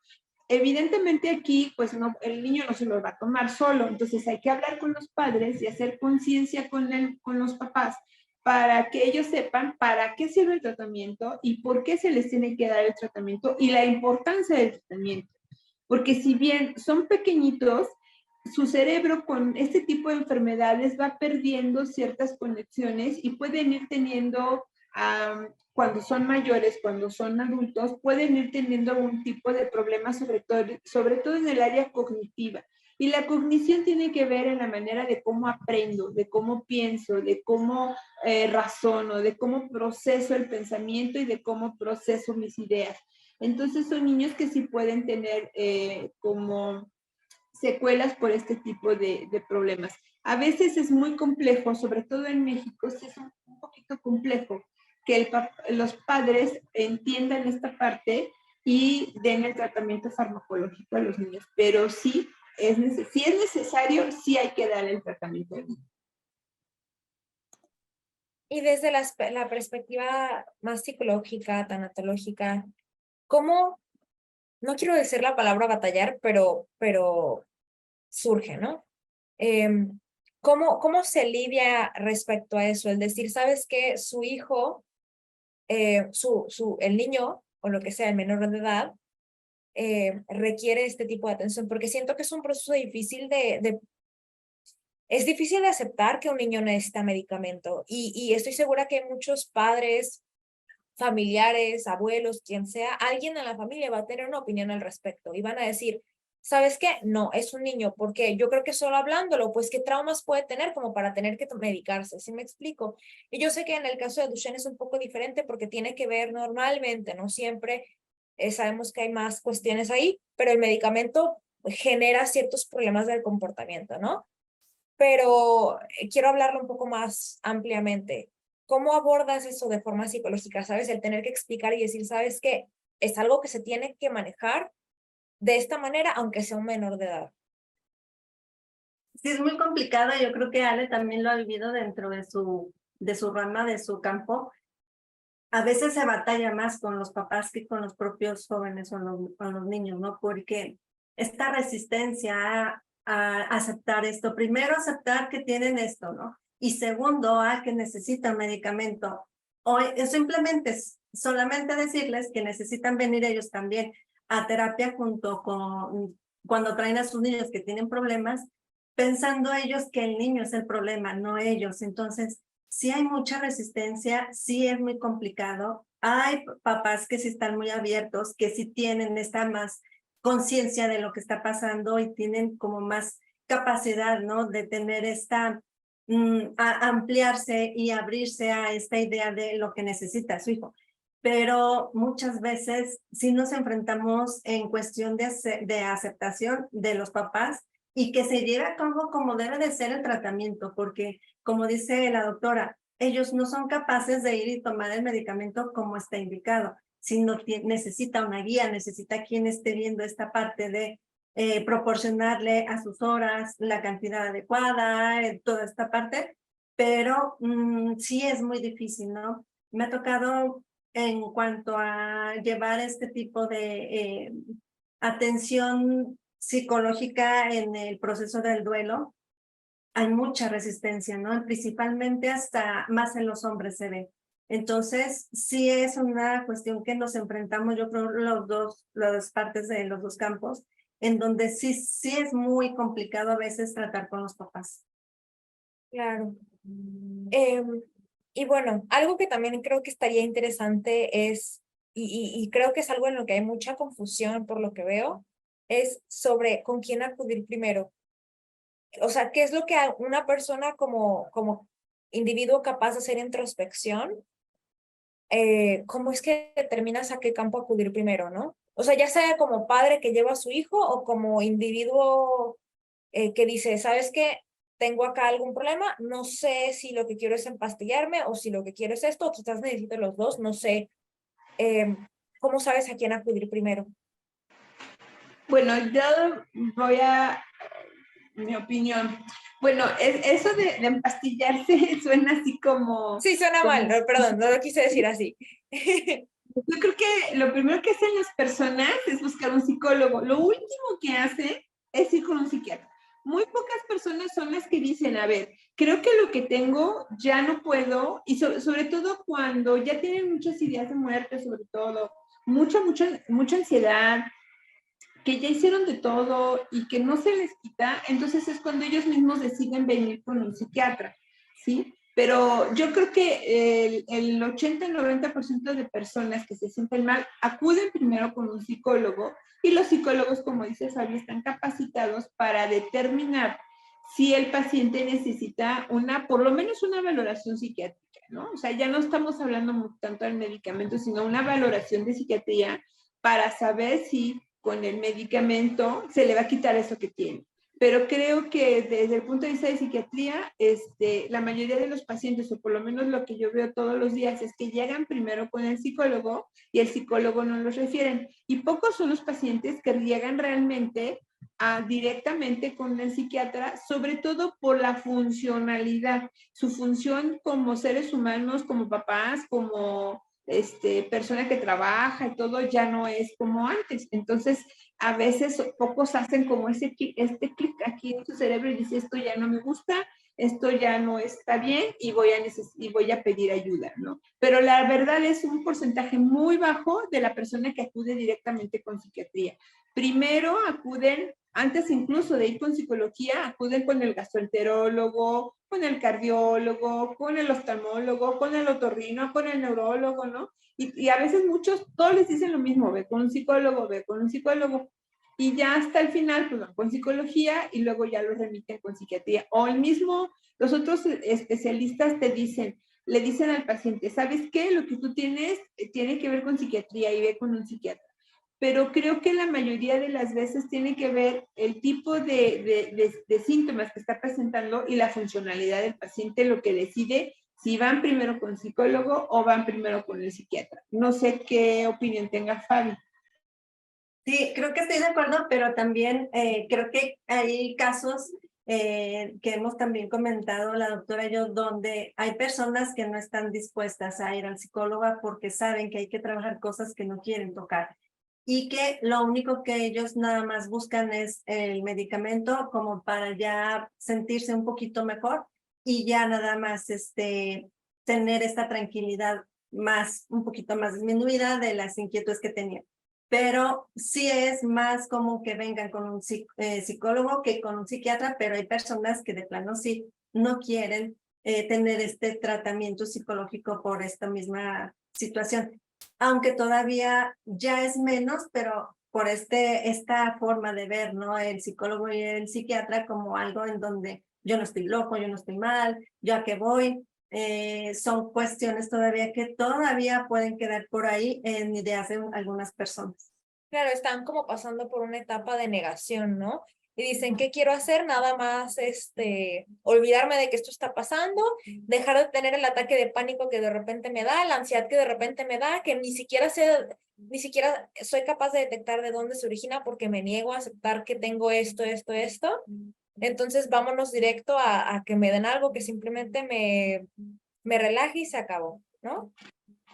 Evidentemente aquí, pues no, el niño no se lo va a tomar solo, entonces hay que hablar con los padres y hacer conciencia con los papás para que ellos sepan para qué sirve el tratamiento y por qué se les tiene que dar el tratamiento y la importancia del tratamiento. Porque si bien son pequeñitos, su cerebro con este tipo de enfermedades va perdiendo ciertas conexiones y pueden ir teniendo, cuando son mayores, cuando son adultos, pueden ir teniendo un tipo de problemas, sobre todo en el área cognitiva. Y la cognición tiene que ver en la manera de cómo aprendo, de cómo pienso, de cómo razono, de cómo proceso el pensamiento y de cómo proceso mis ideas. Entonces son niños que sí pueden tener como secuelas por este tipo de problemas. A veces es muy complejo, sobre todo en México, sí es un poquito complejo que los padres entiendan esta parte y den el tratamiento farmacológico a los niños, pero sí si es necesario, sí hay que dar el tratamiento. Y desde la perspectiva más psicológica, tanatológica, ¿cómo, no quiero decir la palabra batallar, pero surge, ¿no? ¿Cómo se lidia respecto a eso? El decir, ¿sabes qué? Su hijo, el niño, o lo que sea, el menor de edad, requiere este tipo de atención, porque siento que es un proceso difícil es difícil de aceptar que un niño necesita medicamento y estoy segura que muchos padres, familiares, abuelos, quien sea, alguien en la familia va a tener una opinión al respecto y van a decir, ¿sabes qué? No, es un niño, porque yo creo que solo hablándolo, pues, ¿qué traumas puede tener como para tener que medicarse? ¿Sí me explico? Y yo sé que en el caso de Duchenne es un poco diferente porque tiene que ver normalmente, no siempre, sabemos que hay más cuestiones ahí, pero el medicamento genera ciertos problemas del comportamiento, ¿no? Pero quiero hablarlo un poco más ampliamente. ¿Cómo abordas eso de forma psicológica? ¿Sabes? El tener que explicar y decir, ¿sabes qué? Es algo que se tiene que manejar de esta manera, aunque sea un menor de edad. Sí, es muy complicado. Yo creo que Ale también lo ha vivido dentro de su rama, de su campo. A veces se batalla más con los papás que con los propios jóvenes o los niños, ¿no? Porque esta resistencia a aceptar esto, primero aceptar que tienen esto, ¿no? Y segundo, a que necesitan medicamento. O simplemente solamente decirles que necesitan venir ellos también a terapia junto con cuando traen a sus niños que tienen problemas, pensando ellos que el niño es el problema, no ellos. Entonces, sí hay mucha resistencia, sí es muy complicado. Hay papás que sí están muy abiertos, que sí tienen esta más conciencia de lo que está pasando y tienen como más capacidad, ¿no? De tener esta, a ampliarse y abrirse a esta idea de lo que necesita su hijo. Pero muchas veces sí nos enfrentamos en cuestión de aceptación de los papás y que se lleve a cabo como debe de ser el tratamiento, porque como dice la doctora, ellos no son capaces de ir y tomar el medicamento como está indicado, sino necesita una guía, necesita quien esté viendo esta parte de proporcionarle a sus horas la cantidad adecuada, toda esta parte, pero sí es muy difícil, ¿no? Me ha tocado en cuanto a llevar este tipo de atención psicológica en el proceso del duelo, hay mucha resistencia, ¿no? Principalmente hasta más en los hombres se ve. Entonces, sí es una cuestión que nos enfrentamos, yo creo, las partes de los dos campos, en donde sí es muy complicado a veces tratar con los papás. Claro. Y bueno, algo que también creo que estaría interesante es, y creo que es algo en lo que hay mucha confusión por lo que veo, es sobre con quién acudir primero. O sea, ¿qué es lo que una persona como individuo capaz de hacer introspección? ¿Cómo es que determinas a qué campo acudir primero, no? O sea, ya sea como padre que lleva a su hijo o como individuo que dice, ¿sabes qué? Tengo acá algún problema, no sé si lo que quiero es empastillarme o si lo que quiero es esto, o quizás necesito los dos, no sé. Eh, ¿Cómo sabes a quién acudir primero? Bueno, yo voy a mi opinión. Bueno, eso de empastillarse suena así como, Sí, suena mal, como, no, perdón, no lo quise decir así. yo creo que lo primero que hacen las personas es buscar un psicólogo. Lo último que hacen es ir con un psiquiatra. Muy pocas personas son las que dicen, a ver, creo que lo que tengo ya no puedo, y sobre todo cuando ya tienen muchas ideas de muerte, sobre todo, mucha ansiedad, que ya hicieron de todo y que no se les quita, entonces es cuando ellos mismos deciden venir con un psiquiatra, ¿sí? Pero yo creo que el 80-90% de personas que se sienten mal acuden primero con un psicólogo y los psicólogos, como dice Sabi, están capacitados para determinar si el paciente necesita por lo menos una valoración psiquiátrica, ¿no? O sea, ya no estamos hablando tanto del medicamento, sino una valoración de psiquiatría para saber si con el medicamento se le va a quitar eso que tiene. Pero creo que desde el punto de vista de psiquiatría, la mayoría de los pacientes, o por lo menos lo que yo veo todos los días, es que llegan primero con el psicólogo y el psicólogo no los refieren. Y pocos son los pacientes que llegan realmente directamente con el psiquiatra, sobre todo por la funcionalidad, su función como seres humanos, como papás, como persona que trabaja y todo ya no es como antes. Entonces, a veces pocos hacen como este clic aquí en su cerebro y dice, esto ya no me gusta, esto ya no está bien y voy a pedir ayuda, ¿no? Pero la verdad es un porcentaje muy bajo de la persona que acude directamente con psiquiatría. Primero acuden, antes incluso de ir con psicología, acuden con el gastroenterólogo, con el cardiólogo, con el oftalmólogo, con el otorrino, con el neurólogo, ¿no? Y a veces todos les dicen lo mismo, ve con un psicólogo, ve con un psicólogo. y ya hasta el final pues van con psicología y luego ya lo remiten con psiquiatría. O el mismo, los otros especialistas le dicen al paciente, ¿sabes qué? Lo que tú tienes tiene que ver con psiquiatría y ve con un psiquiatra. Pero creo que la mayoría de las veces tiene que ver el tipo de síntomas que está presentando y la funcionalidad del paciente, lo que decide si van primero con psicólogo o van primero con el psiquiatra. No sé qué opinión tenga Fabi. Sí, creo que estoy de acuerdo, pero también creo que hay casos que hemos también comentado la doctora y yo, donde hay personas que no están dispuestas a ir al psicólogo porque saben que hay que trabajar cosas que no quieren tocar y que lo único que ellos nada más buscan es el medicamento como para ya sentirse un poquito mejor y ya nada más tener esta tranquilidad más, un poquito más disminuida de las inquietudes que tenían. Pero sí es más común que vengan con un psicólogo que con un psiquiatra, pero hay personas que de plano sí no quieren tener este tratamiento psicológico por esta misma situación. Aunque todavía ya es menos, pero por esta forma de ver, ¿no? El psicólogo y el psiquiatra como algo en donde yo no estoy loco, yo no estoy mal, yo a qué voy. Son cuestiones todavía que todavía pueden quedar por ahí en ideas de algunas personas. Claro, están como pasando por una etapa de negación, ¿no? Y dicen, ¿qué quiero hacer? Nada más, olvidarme de que esto está pasando, dejar de tener el ataque de pánico que de repente me da, la ansiedad que de repente me da, que ni siquiera soy capaz de detectar de dónde se origina porque me niego a aceptar que tengo esto. Entonces, vámonos directo a que me den algo que simplemente me relaje y se acabó, ¿no?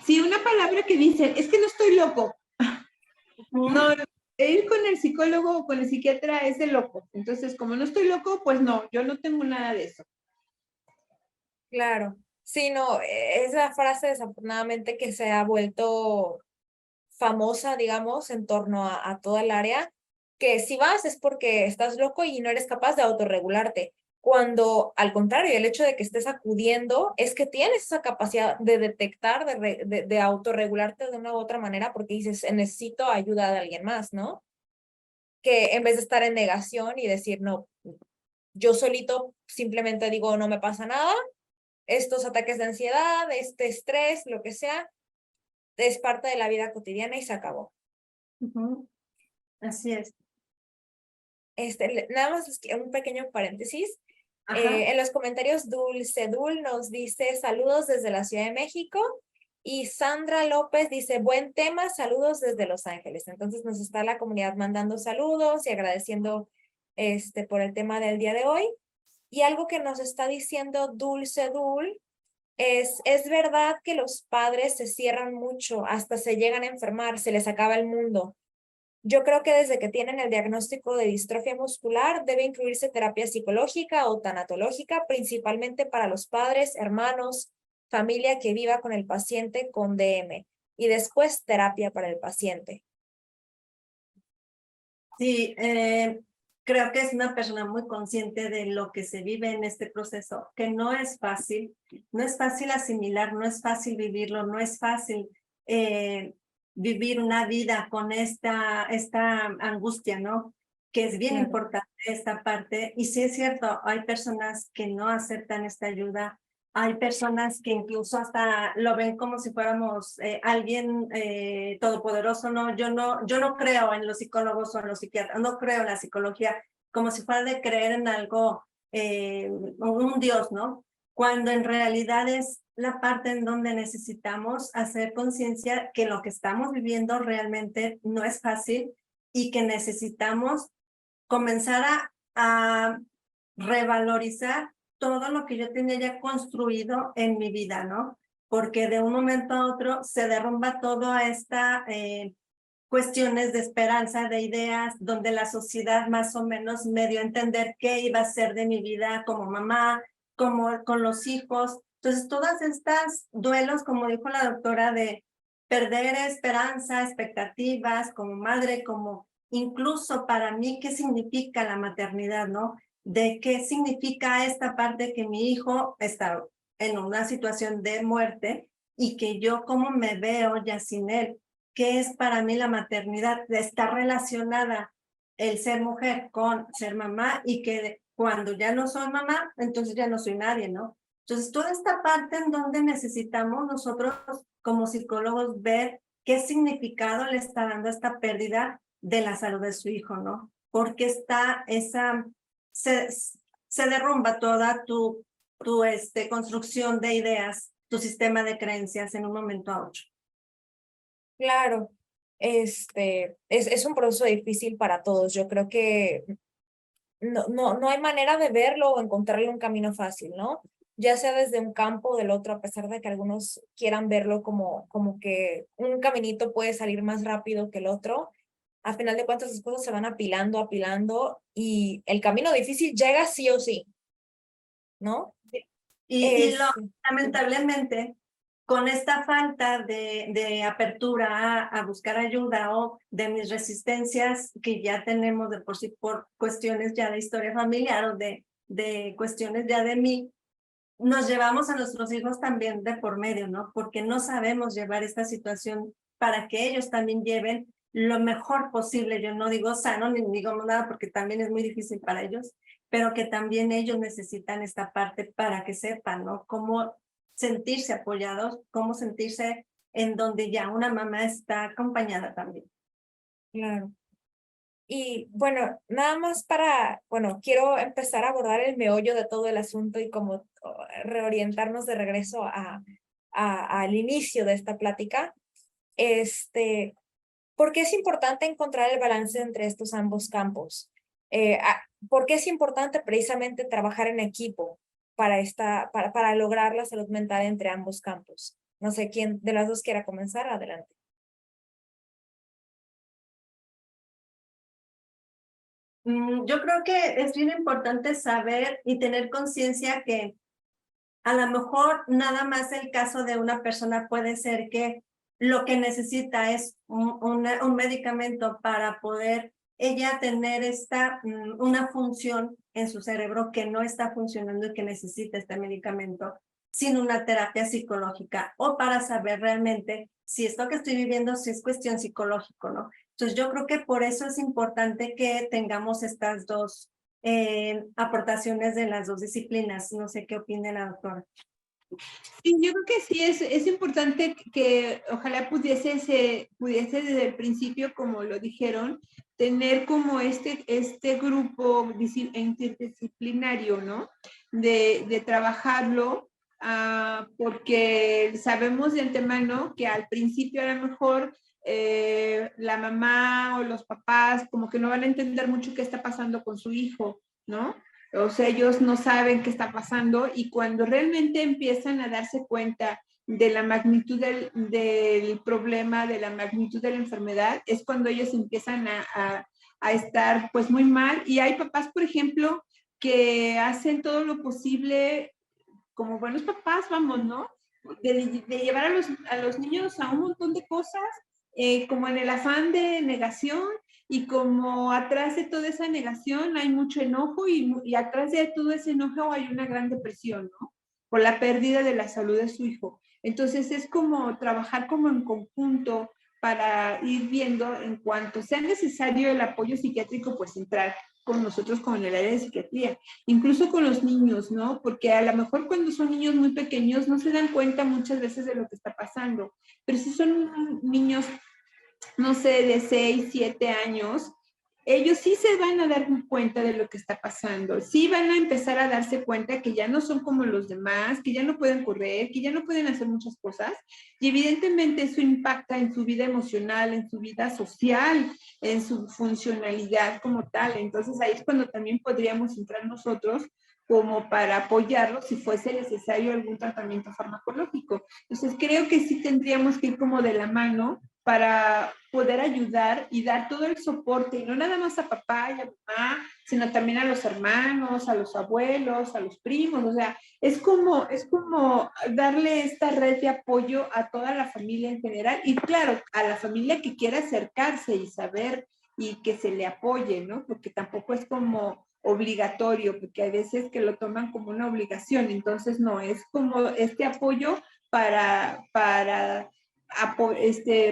Sí, una palabra que dicen, es que no estoy loco. No, ir con el psicólogo o con el psiquiatra es de loco. Entonces, como no estoy loco, pues no, yo no tengo nada de eso. Claro. Sí, no, esa frase desafortunadamente que se ha vuelto famosa, digamos, en torno a toda el área, que si vas es porque estás loco y no eres capaz de autorregularte. Cuando, al contrario, el hecho de que estés acudiendo es que tienes esa capacidad de detectar, de autorregularte de una u otra manera, porque dices, necesito ayuda de alguien más, ¿no? Que en vez de estar en negación y decir, no, yo solito simplemente digo, no me pasa nada, estos ataques de ansiedad, este estrés, lo que sea, es parte de la vida cotidiana y se acabó. Así es. Nada más un pequeño paréntesis. Ajá. En los comentarios, Dulce Dul nos dice saludos desde la Ciudad de México y Sandra López dice buen tema, saludos desde Los Ángeles. Entonces nos está la comunidad mandando saludos y agradeciendo por el tema del día de hoy. Y algo que nos está diciendo Dulce Dul es verdad que los padres se cierran mucho, hasta se llegan a enfermar, se les acaba el mundo. Yo creo que desde que tienen el diagnóstico de distrofia muscular debe incluirse terapia psicológica o tanatológica, principalmente para los padres, hermanos, familia que viva con el paciente con DM y después terapia para el paciente. Sí, creo que es una persona muy consciente de lo que se vive en este proceso, que no es fácil asimilar, no es fácil vivirlo, no es fácil vivir una vida con esta angustia, ¿no? Que es bien importante esta parte. Y sí es cierto, hay personas que no aceptan esta ayuda, hay personas que incluso hasta lo ven como si fuéramos alguien todopoderoso. No, yo no creo en los psicólogos o en los psiquiatras, no creo en la psicología, como si fuera de creer en algo, un Dios, ¿no? Cuando en realidad es la parte en donde necesitamos hacer conciencia que lo que estamos viviendo realmente no es fácil y que necesitamos comenzar a revalorizar todo lo que yo tenía ya construido en mi vida, ¿no? Porque de un momento a otro se derrumba toda esta cuestiones de esperanza, de ideas, donde la sociedad más o menos me dio a entender qué iba a ser de mi vida como mamá, como con los hijos. Entonces, todas estas duelos, como dijo la doctora, de perder esperanza, expectativas como madre, como incluso para mí, ¿qué significa la maternidad, no? De qué significa esta parte que mi hijo está en una situación de muerte y que yo cómo me veo ya sin él. ¿Qué es para mí la maternidad? Está relacionada el ser mujer con ser mamá y que cuando ya no soy mamá, entonces ya no soy nadie, ¿no? Entonces, toda esta parte en donde necesitamos nosotros como psicólogos ver qué significado le está dando esta pérdida de la salud de su hijo, ¿no? Porque está esa, se derrumba toda tu construcción de ideas, tu sistema de creencias en un momento a otro. Claro, es un proceso difícil para todos. Yo creo que no hay manera de verlo o encontrarle un camino fácil, ¿no? Ya sea desde un campo o del otro, a pesar de que algunos quieran verlo como que un caminito puede salir más rápido que el otro, a final de cuentas las cosas se van apilando y el camino difícil llega sí o sí, ¿no? Y Es, lamentablemente, con esta falta de apertura a buscar ayuda o de mis resistencias que ya tenemos de por sí por cuestiones ya de historia familiar o de cuestiones ya de mí, nos llevamos a nuestros hijos también de por medio, ¿no? Porque no sabemos llevar esta situación para que ellos también lleven lo mejor posible. Yo no digo sano ni digo nada porque también es muy difícil para ellos, pero que también ellos necesitan esta parte para que sepan, ¿no? Cómo sentirse apoyados, cómo sentirse en donde ya una mamá está acompañada también. claro. Y bueno, nada más quiero empezar a abordar el meollo de todo el asunto y como reorientarnos de regreso al inicio de esta plática. ¿Por qué es importante encontrar el balance entre estos ambos campos? ¿Por qué es importante precisamente trabajar en equipo para lograr la salud mental entre ambos campos? No sé quién de las dos quiera comenzar, adelante. Yo creo que es bien importante saber y tener conciencia que a lo mejor nada más el caso de una persona puede ser que lo que necesita es un medicamento para poder ella tener una función en su cerebro que no está funcionando y que necesita este medicamento sin una terapia psicológica o para saber realmente si esto que estoy viviendo si es cuestión psicológico, ¿no? Entonces yo creo que por eso es importante que tengamos estas dos aportaciones de las dos disciplinas. No sé qué opina la doctora. Sí, yo creo que sí, es importante que ojalá pudiese desde el principio, como lo dijeron, tener como este grupo interdisciplinario, ¿no? De trabajarlo, porque sabemos de antemano que al principio a lo mejor la mamá o los papás como que no van a entender mucho qué está pasando con su hijo, ¿no? O sea, ellos no saben qué está pasando y cuando realmente empiezan a darse cuenta de la magnitud del problema, de la magnitud de la enfermedad, es cuando ellos empiezan a estar pues muy mal. Y hay papás, por ejemplo, que hacen todo lo posible, como buenos papás, vamos, ¿no? De llevar a los niños a un montón de cosas, como en el afán de negación, y como atrás de toda esa negación hay mucho enojo y atrás de todo ese enojo hay una gran depresión, ¿no? Por la pérdida de la salud de su hijo. Entonces es como trabajar como en conjunto para ir viendo en cuanto sea necesario el apoyo psiquiátrico, pues entrar con nosotros con el área de psiquiatría, incluso con los niños, ¿no? Porque a lo mejor cuando son niños muy pequeños no se dan cuenta muchas veces de lo que está pasando, pero si son niños, no sé, de 6, 7 años, ellos sí se van a dar cuenta de lo que está pasando, sí van a empezar a darse cuenta que ya no son como los demás, que ya no pueden correr, que ya no pueden hacer muchas cosas, y evidentemente eso impacta en su vida emocional, en su vida social, en su funcionalidad como tal. Entonces ahí es cuando también podríamos entrar nosotros como para apoyarlos si fuese necesario algún tratamiento farmacológico. Entonces creo que sí tendríamos que ir como de la mano para poder ayudar y dar todo el soporte, y no nada más a papá y a mamá, sino también a los hermanos, a los abuelos, a los primos. O sea, es como darle esta red de apoyo a toda la familia en general, y claro, a la familia que quiera acercarse y saber y que se le apoye, ¿no? Porque tampoco es como obligatorio, porque hay veces que lo toman como una obligación. Entonces no, es como este apoyo para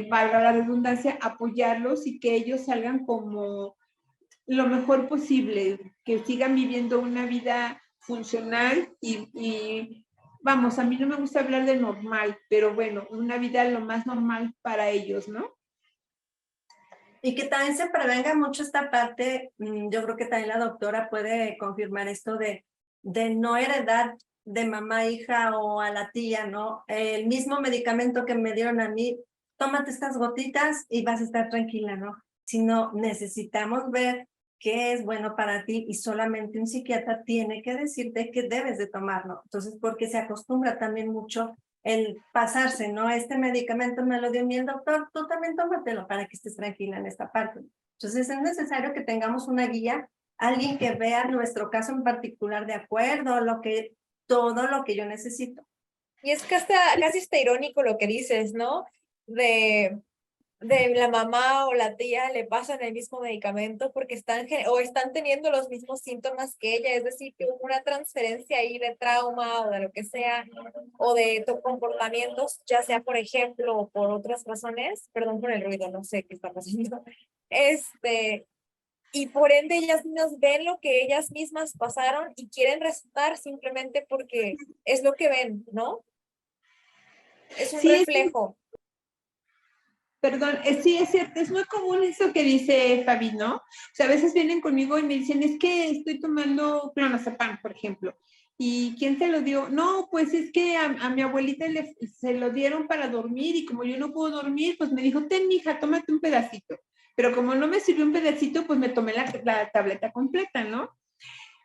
valga la redundancia, apoyarlos y que ellos salgan como lo mejor posible, que sigan viviendo una vida funcional y vamos, a mí no me gusta hablar de normal, pero bueno, una vida lo más normal para ellos, ¿no? Y que también se prevenga mucho esta parte, yo creo que también la doctora puede confirmar esto de no heredar de mamá a hija o a la tía, ¿no? El mismo medicamento que me dieron a mí, tómate estas gotitas y vas a estar tranquila, ¿no? Sino necesitamos ver qué es bueno para ti y solamente un psiquiatra tiene que decirte que debes de tomarlo. Entonces, porque se acostumbra también mucho el pasarse, ¿no? Este medicamento me lo dio mi el doctor, tú también tómatelo para que estés tranquila en esta parte. Entonces es necesario que tengamos una guía, alguien que vea nuestro caso en particular de acuerdo a todo lo que yo necesito. Y es que hasta casi está irónico lo que dices, ¿no? De la mamá o la tía le pasan el mismo medicamento porque están teniendo los mismos síntomas que ella, es decir, que hubo una transferencia ahí de trauma o de lo que sea, o de comportamientos, ya sea por ejemplo o por otras razones, perdón por el ruido, no sé qué está pasando, y por ende ellas mismas ven lo que ellas mismas pasaron y quieren recetar simplemente porque es lo que ven, ¿no? Es un Sí, reflejo. perdón, sí, es cierto, es muy común eso que dice Fabi, ¿no? O sea, a veces vienen conmigo y me dicen, es que estoy tomando clonazepam, por ejemplo. ¿Y quién te lo dio? No, pues es que a mi abuelita se lo dieron para dormir y como yo no puedo dormir, pues me dijo, ten, mija, tómate un pedacito. Pero como no me sirvió un pedacito, pues me tomé la tableta completa, ¿no?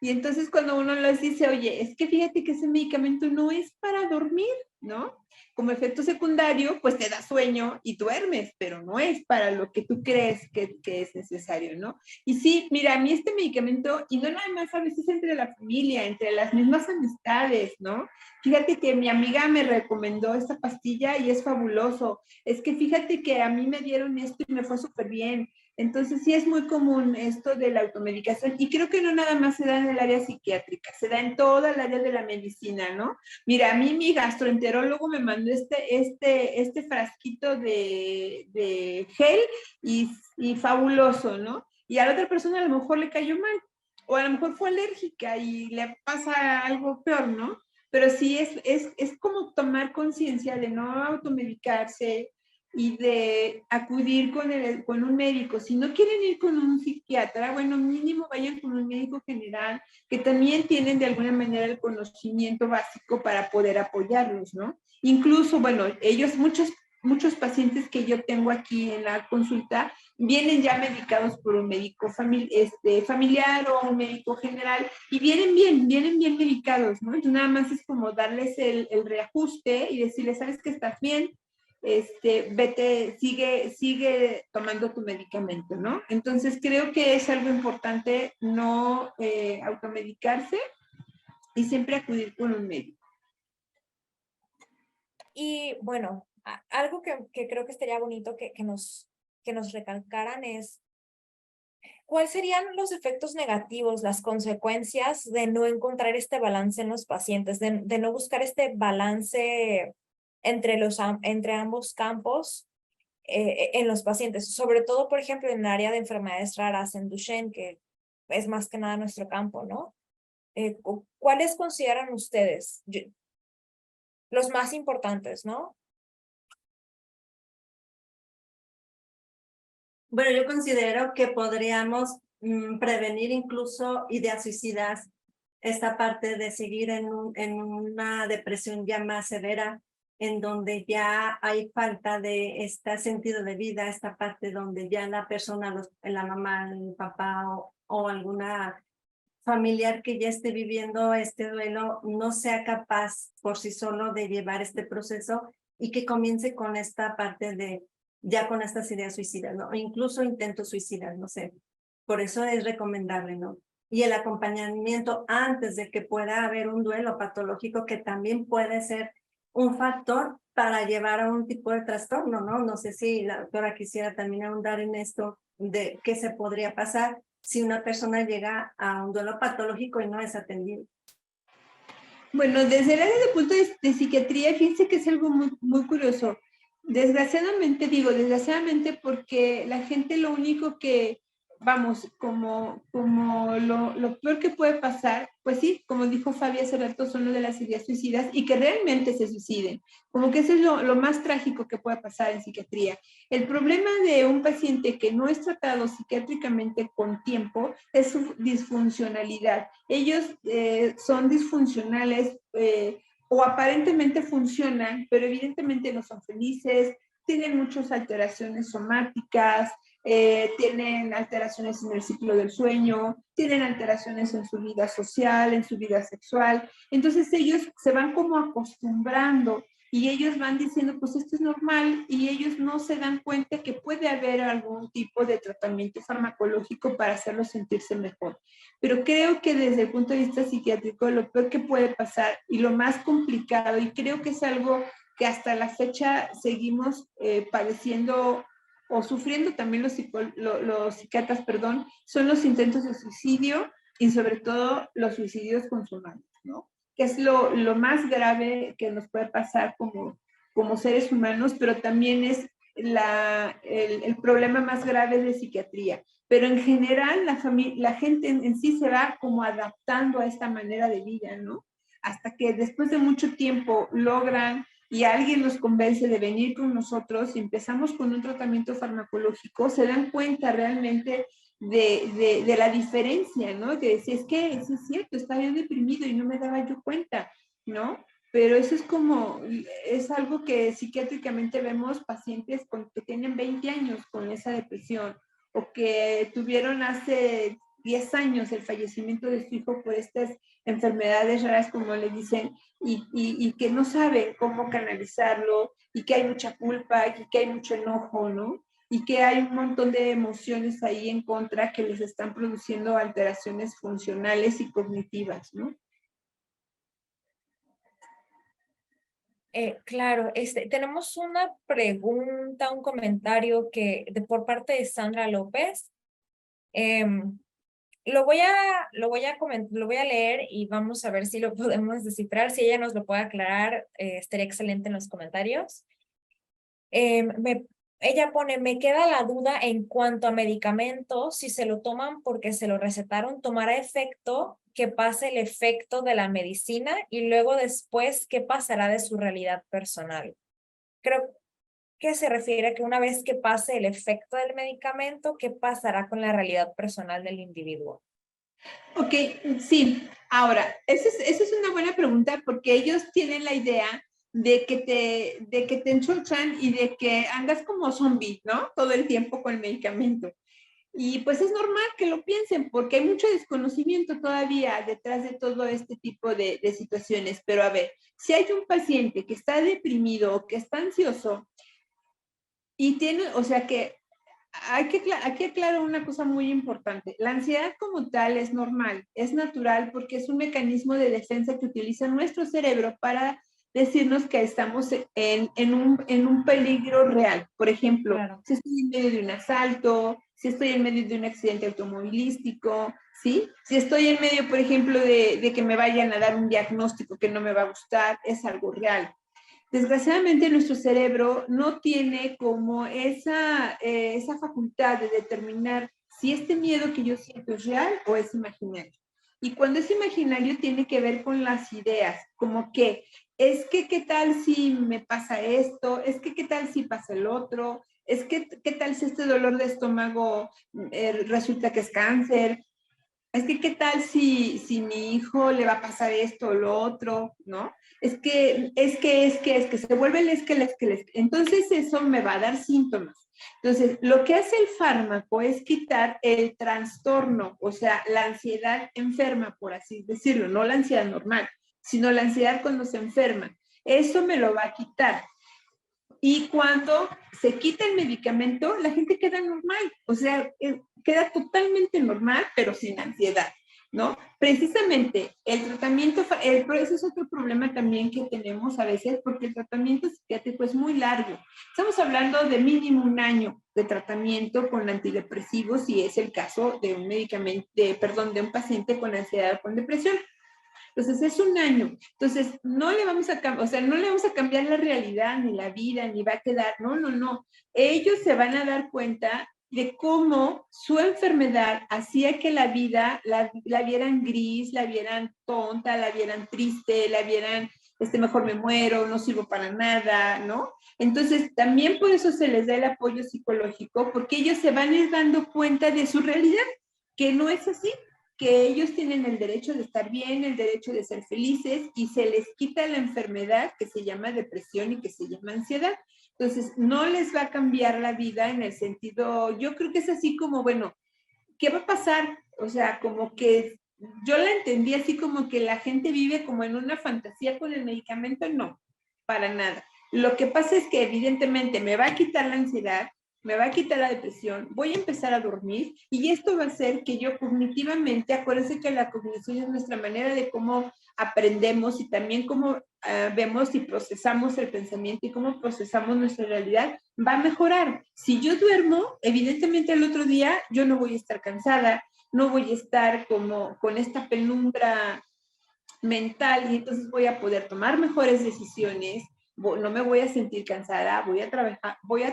Y entonces cuando uno les dice, oye, es que fíjate que ese medicamento no es para dormir, ¿no? Como efecto secundario, pues te da sueño y duermes, pero no es para lo que tú crees que es necesario, ¿no? Y sí, mira, a mí este medicamento, y no nada más a veces entre la familia, entre las mismas amistades, ¿no? Fíjate que mi amiga me recomendó esta pastilla y es fabuloso. Es que fíjate que a mí me dieron esto y me fue súper bien. Entonces sí es muy común esto de la automedicación y creo que no nada más se da en el área psiquiátrica, se da en toda el área de la medicina, ¿no? Mira, a mí mi gastroenterólogo me mandó este frasquito de gel y fabuloso, ¿no? Y a la otra persona a lo mejor le cayó mal o a lo mejor fue alérgica y le pasa algo peor, ¿no? Pero sí es como tomar conciencia de no automedicarse, y de acudir con un médico. Si no quieren ir con un psiquiatra, bueno, mínimo vayan con un médico general, que también tienen de alguna manera el conocimiento básico para poder apoyarlos, ¿no? Incluso, bueno, muchos pacientes que yo tengo aquí en la consulta vienen ya medicados por un médico familiar o un médico general y vienen bien medicados, ¿no? Entonces nada más es como darles el reajuste y decirles, ¿sabes que estás bien? Vete, sigue tomando tu medicamento, ¿no? Entonces creo que es algo importante no automedicarse y siempre acudir con un médico. Y bueno, algo que creo que estaría bonito que nos recalcaran es, ¿cuáles serían los efectos negativos, las consecuencias de no encontrar este balance en los pacientes, de no buscar este balance entre ambos campos en los pacientes? Sobre todo, por ejemplo, en el área de enfermedades raras, en Duchenne, que es más que nada nuestro campo, ¿no? ¿Cuáles consideran ustedes los más importantes, no? Bueno, yo considero que podríamos prevenir incluso ideas suicidas, esta parte de seguir en una depresión ya más severa, en donde ya hay falta de este sentido de vida, esta parte donde ya la persona, la mamá, el papá o alguna familiar que ya esté viviendo este duelo no sea capaz por sí solo de llevar este proceso y que comience con esta parte de ya con estas ideas suicidas, ¿no? O incluso intentos suicidas, no sé. Por eso es recomendable, ¿no? Y el acompañamiento antes de que pueda haber un duelo patológico que también puede ser un factor para llevar a un tipo de trastorno, ¿no? No sé si la doctora quisiera también ahondar en esto de qué se podría pasar si una persona llega a un duelo patológico y no es atendido. Bueno, desde el área de punto de psiquiatría, fíjense que es algo muy curioso. Desgraciadamente porque la gente lo único que vamos, como lo peor que puede pasar, pues sí, como dijo Fabi hace rato, son lo de las ideas suicidas y que realmente se suiciden. Como que eso es lo más trágico que puede pasar en psiquiatría. El problema de un paciente que no es tratado psiquiátricamente con tiempo es su disfuncionalidad. Ellos son disfuncionales o aparentemente funcionan, pero evidentemente no son felices, tienen muchas alteraciones somáticas, tienen alteraciones en el ciclo del sueño, tienen alteraciones en su vida social, en su vida sexual. Entonces ellos se van como acostumbrando y ellos van diciendo, pues esto es normal, y ellos no se dan cuenta que puede haber algún tipo de tratamiento farmacológico para hacerlos sentirse mejor. Pero creo que desde el punto de vista psiquiátrico, lo peor que puede pasar y lo más complicado, y creo que es algo que hasta la fecha seguimos padeciendo o sufriendo también los psiquiatras, perdón, son los intentos de suicidio y sobre todo los suicidios consumados, ¿no? Que es lo más grave que nos puede pasar como seres humanos, pero también es el problema más grave de psiquiatría. Pero en general la gente en sí se va como adaptando a esta manera de vida, ¿no? Hasta que después de mucho tiempo logran y alguien los convence de venir con nosotros y empezamos con un tratamiento farmacológico, se dan cuenta realmente de la diferencia, ¿no? De decir, es que sí es cierto, estaba yo deprimido y no me daba yo cuenta, ¿no? Pero eso es algo que psiquiátricamente vemos pacientes que tienen 20 años con esa depresión o que tuvieron hace 10 años el fallecimiento de su hijo por estas enfermedades raras, como le dicen, y que no saben cómo canalizarlo y que hay mucha culpa y que hay mucho enojo, ¿no? Y que hay un montón de emociones ahí en contra que les están produciendo alteraciones funcionales y cognitivas, ¿no? Claro, tenemos una pregunta, un comentario por parte de Sandra López. Em, lo voy a leer y vamos a ver si lo podemos descifrar. Si ella nos lo puede aclarar, estaría excelente en los comentarios. Ella pone, me queda la duda en cuanto a medicamentos, si se lo toman porque se lo recetaron, tomará efecto, que pase el efecto de la medicina y luego después, ¿qué pasará de su realidad personal? Creo que se refiere a que una vez que pase el efecto del medicamento, ¿qué pasará con la realidad personal del individuo? Ok, sí. Ahora, esa es una buena pregunta porque ellos tienen la idea de que te enchuchan y de que andas como zombie, ¿no? Todo el tiempo con el medicamento. Y pues es normal que lo piensen porque hay mucho desconocimiento todavía detrás de todo este tipo de situaciones. Pero a ver, si hay un paciente que está deprimido o que está ansioso y tiene, o sea que aquí aclaro una cosa muy importante. La ansiedad como tal es normal, es natural porque es un mecanismo de defensa que utiliza nuestro cerebro para decirnos que estamos en un peligro real. Por ejemplo, Claro. si estoy en medio de un asalto, si estoy en medio de un accidente automovilístico, ¿sí? Si estoy en medio, por ejemplo, de que me vayan a dar un diagnóstico que no me va a gustar, es algo real. Desgraciadamente nuestro cerebro no tiene como esa facultad de determinar si este miedo que yo siento es real o es imaginario. Y cuando es imaginario tiene que ver con las ideas, como que es que qué tal si me pasa esto, es que qué tal si pasa el otro, es que qué tal si este dolor de estómago resulta que es cáncer, es que qué tal si mi hijo le va a pasar esto o lo otro, ¿no? Se vuelve el. Entonces eso me va a dar síntomas. Entonces, lo que hace el fármaco es quitar el trastorno, o sea, la ansiedad enferma, por así decirlo, no la ansiedad normal, sino la ansiedad cuando se enferma. Eso me lo va a quitar. Y cuando se quita el medicamento, la gente queda normal, o sea, queda totalmente normal, pero sin ansiedad, ¿no? Precisamente el tratamiento, ese es otro problema también que tenemos a veces, porque el tratamiento psiquiátrico es muy largo. Estamos hablando de mínimo un año de tratamiento con antidepresivos, si es el caso de un medicamento, de un paciente con ansiedad o con depresión. Entonces es un año. Entonces no le vamos a cambiar, o sea, no le vamos a cambiar la realidad, ni la vida, ni va a quedar, no, no, no. Ellos se van a dar cuenta de cómo su enfermedad hacía que la vida la vieran gris, la vieran tonta, la vieran triste, la vieran, mejor me muero, no sirvo para nada, ¿no? Entonces, también por eso se les da el apoyo psicológico, porque ellos se van a ir dando cuenta de su realidad, que no es así, que ellos tienen el derecho de estar bien, el derecho de ser felices, y se les quita la enfermedad que se llama depresión y que se llama ansiedad. Entonces, no les va a cambiar la vida en el sentido, yo creo que es así como, bueno, ¿qué va a pasar? O sea, como que yo la entendí así como que la gente vive como en una fantasía con el medicamento, no, para nada. Lo que pasa es que evidentemente me va a quitar la ansiedad, me va a quitar la depresión, voy a empezar a dormir y esto va a hacer que yo cognitivamente, acuérdense que la cognición es nuestra manera de cómo aprendemos y también cómo vemos y procesamos el pensamiento y cómo procesamos nuestra realidad, va a mejorar. Si yo duermo, evidentemente el otro día yo no voy a estar cansada, no voy a estar como con esta penumbra mental y entonces voy a poder tomar mejores decisiones, no me voy a sentir cansada, voy a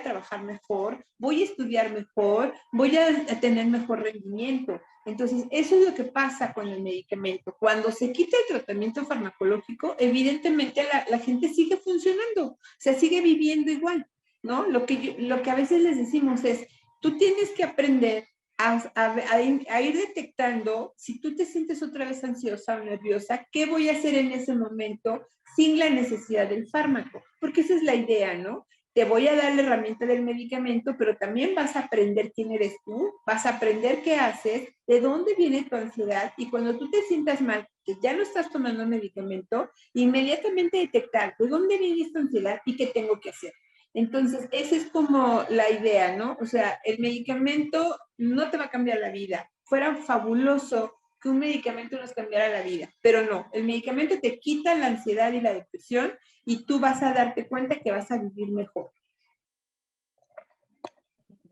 trabajar mejor, voy a estudiar mejor, voy a tener mejor rendimiento. Entonces, eso es lo que pasa con el medicamento. Cuando se quita el tratamiento farmacológico, evidentemente la gente sigue funcionando, o sea, sigue viviendo igual, ¿no? Lo que a veces les decimos es, tú tienes que aprender a ir detectando si tú te sientes otra vez ansiosa o nerviosa, qué voy a hacer en ese momento sin la necesidad del fármaco, porque esa es la idea, ¿no? Te voy a dar la herramienta del medicamento, pero también vas a aprender quién eres tú, vas a aprender qué haces, de dónde viene tu ansiedad, y cuando tú te sientas mal, que ya no estás tomando medicamento, inmediatamente detectar de dónde viene esta ansiedad y qué tengo que hacer. Entonces, esa es como la idea, ¿no? O sea, el medicamento no te va a cambiar la vida. Fuera fabuloso que un medicamento nos cambiara la vida, pero no, el medicamento te quita la ansiedad y la depresión y tú vas a darte cuenta que vas a vivir mejor.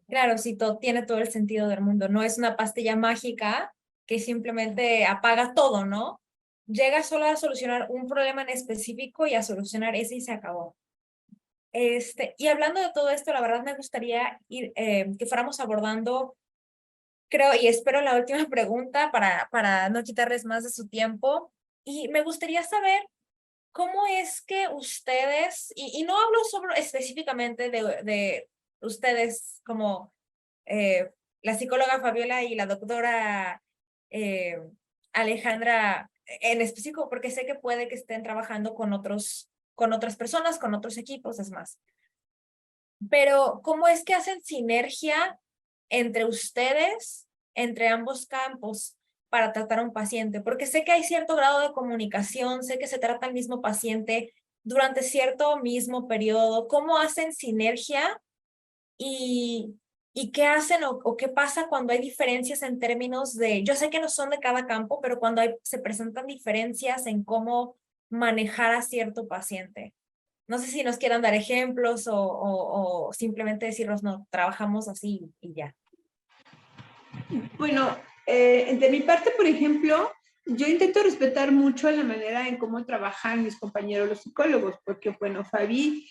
Claro, sí, tiene todo el sentido del mundo. No es una pastilla mágica que simplemente apaga todo, ¿no? Llega solo a solucionar un problema en específico y a solucionar ese y se acabó. Y hablando de todo esto, la verdad me gustaría que fuéramos abordando, creo, y espero la última pregunta para no quitarles más de su tiempo. Y me gustaría saber cómo es que ustedes, y no hablo sobre específicamente de ustedes como la psicóloga Fabiola y la doctora eh, Alejandra en específico, porque sé que puede que estén trabajando con otras personas, con otros equipos, es más. Pero, ¿cómo es que hacen sinergia entre ustedes, entre ambos campos, para tratar a un paciente? Porque sé que hay cierto grado de comunicación, sé que se trata al mismo paciente durante cierto mismo periodo. ¿Cómo hacen sinergia y qué hacen o qué pasa cuando hay diferencias en términos de, yo sé que no son de cada campo, pero cuando se presentan diferencias en cómo manejar a cierto paciente? No sé si nos quieran dar ejemplos o simplemente decirnos, no, trabajamos así y ya. Bueno, de mi parte, por ejemplo, yo intento respetar mucho la manera en cómo trabajan mis compañeros los psicólogos, porque, bueno, Fabi,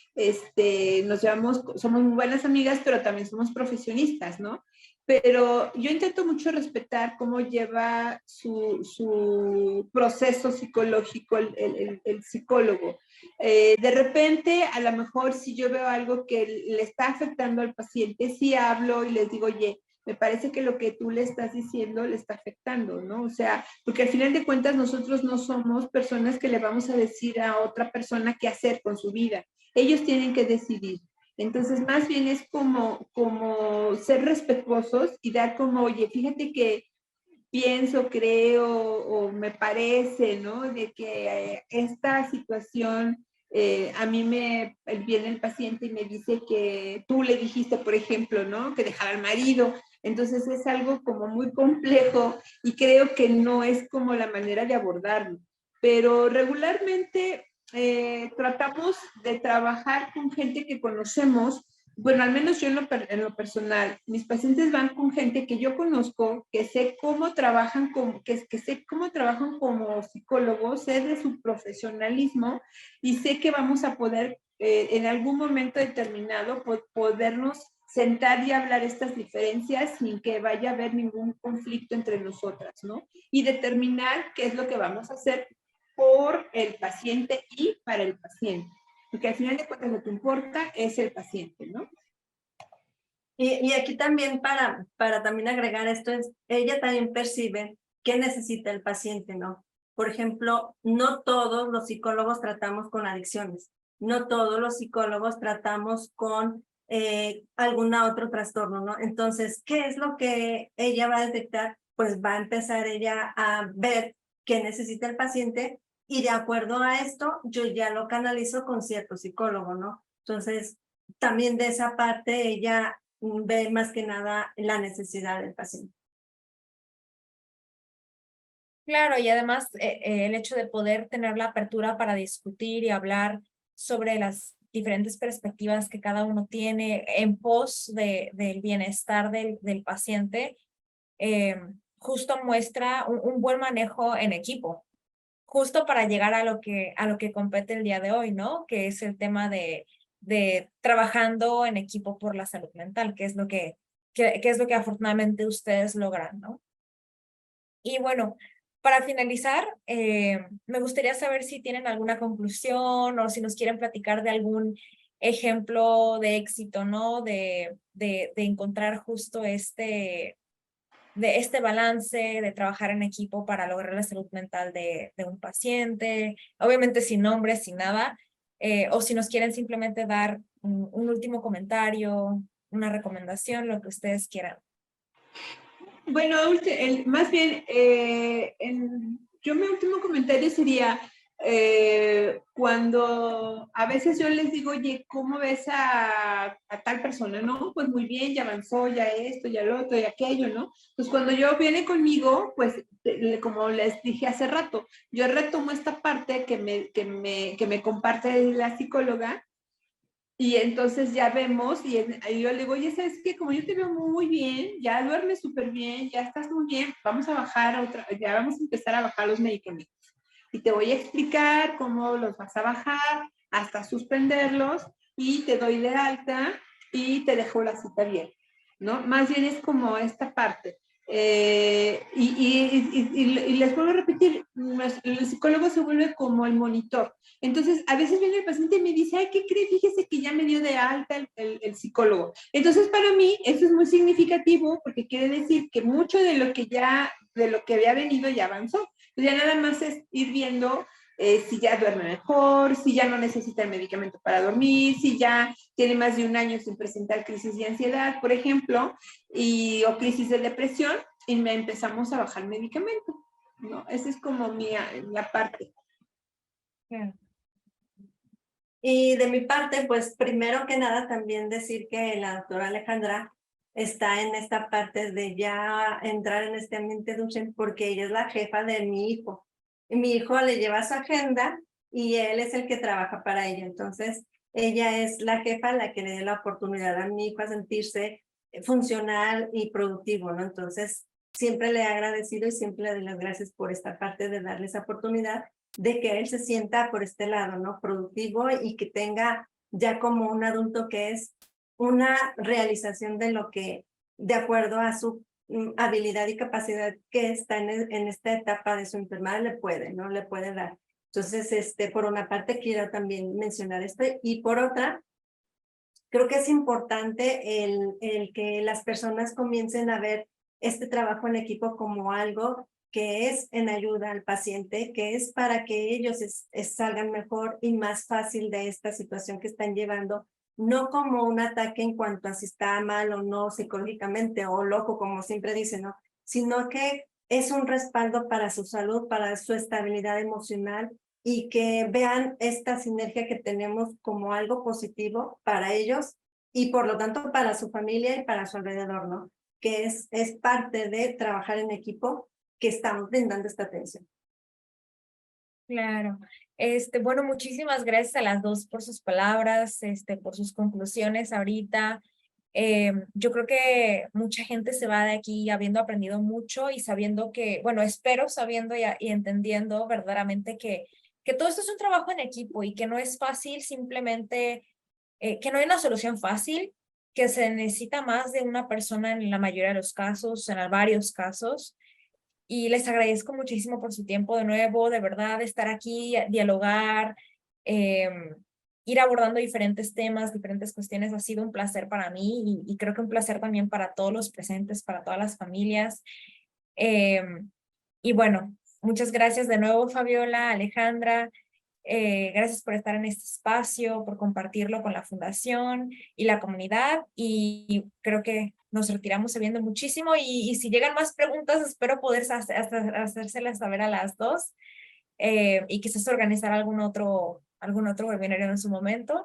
nos llevamos, somos muy buenas amigas, pero también somos profesionistas, ¿no? Pero yo intento mucho respetar cómo lleva su proceso psicológico el psicólogo. De repente, a lo mejor si yo veo algo que le está afectando al paciente, sí hablo y les digo, oye, me parece que lo que tú le estás diciendo le está afectando, ¿no? O sea, porque al final de cuentas nosotros no somos personas que le vamos a decir a otra persona qué hacer con su vida. Ellos tienen que decidir. Entonces, más bien es como ser respetuosos y dar como, oye, fíjate que pienso, creo o me parece, ¿no? De que esta situación, a mí viene el paciente y me dice que tú le dijiste, por ejemplo, ¿no? Que dejara al marido. Entonces es algo como muy complejo y creo que no es como la manera de abordarlo. Pero regularmente tratamos de trabajar con gente que conocemos. Bueno, al menos yo en lo personal, mis pacientes van con gente que yo conozco, que sé cómo trabajan, que sé cómo trabajan como psicólogos, sé de su profesionalismo y sé que vamos a poder en algún momento determinado podernos sentar y hablar estas diferencias sin que vaya a haber ningún conflicto entre nosotras, ¿no? Y determinar qué es lo que vamos a hacer por el paciente y para el paciente. Porque al final de cuentas lo que importa es el paciente, ¿no? Y aquí también para también agregar esto es, ella también percibe qué necesita el paciente, ¿no? Por ejemplo, no todos los psicólogos tratamos con adicciones, no todos los psicólogos tratamos con algún otro trastorno, ¿no? Entonces, ¿qué es lo que ella va a detectar? Pues va a empezar ella a ver qué necesita el paciente y de acuerdo a esto, yo ya lo canalizo con cierto psicólogo, ¿no? Entonces, también de esa parte ella ve más que nada la necesidad del paciente. Claro, y además el hecho de poder tener la apertura para discutir y hablar sobre las diferentes perspectivas que cada uno tiene en pos del bienestar del paciente, justo muestra un buen manejo en equipo, justo para llegar a lo que compete el día de hoy, ¿no? Que es el tema de trabajando en equipo por la salud mental, que es lo que es lo que afortunadamente ustedes logran, ¿no? Y bueno, para finalizar, me gustaría saber si tienen alguna conclusión o si nos quieren platicar de algún ejemplo de éxito, ¿no? De encontrar justo de este balance, de trabajar en equipo para lograr la salud mental de un paciente, obviamente sin nombres, sin nada, o si nos quieren simplemente dar un último comentario, una recomendación, lo que ustedes quieran. Bueno, más bien, yo mi último comentario sería, cuando a veces yo les digo, oye, ¿cómo ves a tal persona? No, pues muy bien, ya avanzó, ya esto, ya lo otro, ya aquello, ¿no? Pues cuando yo viene conmigo, pues como les dije hace rato, yo retomo esta parte que me comparte la psicóloga. Y entonces ya vemos, y yo le digo, oye, ¿sabes qué? Como yo te veo muy bien, ya duermes súper bien, ya estás muy bien, vamos a bajar ya vamos a empezar a bajar los medicamentos. Y te voy a explicar cómo los vas a bajar, hasta suspenderlos, y te doy de alta, y te dejo la cita bien, ¿no? Más bien es como esta parte. Y les vuelvo a repetir, el psicólogo se vuelve como el monitor. Entonces, a veces viene el paciente y me dice, ay, ¿qué cree? Fíjese que ya me dio de alta el psicólogo. Entonces, para mí, eso es muy significativo porque quiere decir que mucho de lo que había venido ya avanzó. Entonces, ya nada más es ir viendo si ya duerme mejor, si ya no necesita el medicamento para dormir, si ya tiene más de un año sin presentar crisis de ansiedad, por ejemplo, o crisis de depresión, y me empezamos a bajar medicamento, ¿no? Esa es como la parte. Yeah. Y de mi parte, pues primero que nada también decir que la doctora Alejandra está en esta parte de ya entrar en este ambiente Duchen porque ella es la jefa de mi hijo. Y mi hijo le lleva su agenda y él es el que trabaja para ella. Entonces, ella es la jefa la que le dé la oportunidad a mi hijo a sentirse funcional y productivo, ¿no? Entonces, siempre le he agradecido y siempre le doy las gracias por esta parte de darle esa oportunidad de que él se sienta por este lado, ¿no? Productivo y que tenga ya como un adulto que es una realización de lo que, de acuerdo a su habilidad y capacidad que está en esta etapa de su enfermedad, le puede, ¿no? Le puede dar. Entonces, por una parte, quiero también mencionar esto y por otra, creo que es importante el que las personas comiencen a ver este trabajo en equipo como algo que es en ayuda al paciente, que es para que ellos salgan mejor y más fácil de esta situación que están llevando, no como un ataque en cuanto a si está mal o no psicológicamente o loco, como siempre dicen, ¿no? Sino que es un respaldo para su salud, para su estabilidad emocional y que vean esta sinergia que tenemos como algo positivo para ellos y por lo tanto para su familia y para su alrededor, ¿no? Que es parte de trabajar en equipo que estamos brindando esta atención. Claro. Bueno, muchísimas gracias a las dos por sus palabras, por sus conclusiones ahorita. Yo creo que mucha gente se va de aquí habiendo aprendido mucho y sabiendo que, bueno, espero sabiendo y entendiendo verdaderamente que todo esto es un trabajo en equipo y que no es fácil simplemente, que no hay una solución fácil, que se necesita más de una persona en la mayoría de los casos, en varios casos. Y les agradezco muchísimo por su tiempo de nuevo, de verdad, estar aquí, dialogar, ir abordando diferentes temas, diferentes cuestiones. Ha sido un placer para mí y creo que un placer también para todos los presentes, para todas las familias. Y bueno, muchas gracias de nuevo, Fabiola, Alejandra. Gracias por estar en este espacio, por compartirlo con la fundación y la comunidad, y creo que nos retiramos sabiendo muchísimo, y si llegan más preguntas espero poder hacérselas saber a las dos, y quizás organizar algún otro webinario en su momento.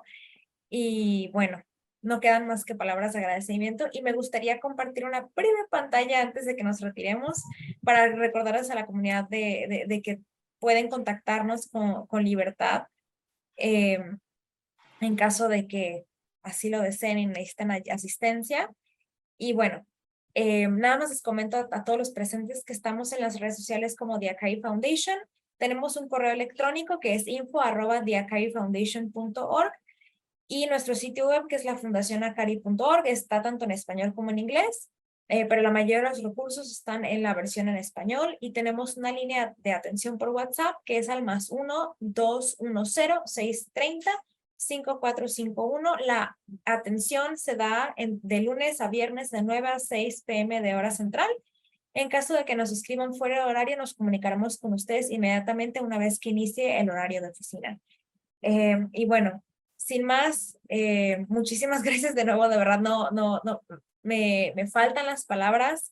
Y bueno, no quedan más que palabras de agradecimiento, y me gustaría compartir una breve pantalla antes de que nos retiremos para recordarles a la comunidad de que pueden contactarnos con libertad en caso de que así lo deseen y necesiten asistencia. Y bueno, nada más les comento a todos los presentes que estamos en las redes sociales como The Acari Foundation. Tenemos un correo electrónico que es info@theacarifoundation.org, y nuestro sitio web, que es la fundacionacari.org, está tanto en español como en inglés, pero la mayoría de los recursos están en la versión en español, y tenemos una línea de atención por WhatsApp que es al +1-210-630-5451. La atención se da de lunes a viernes de 9 a 6 p.m. de hora central. En caso de que nos escriban fuera de horario, nos comunicaremos con ustedes inmediatamente una vez que inicie el horario de oficina. Y bueno, sin más, muchísimas gracias de nuevo, de verdad, me faltan las palabras.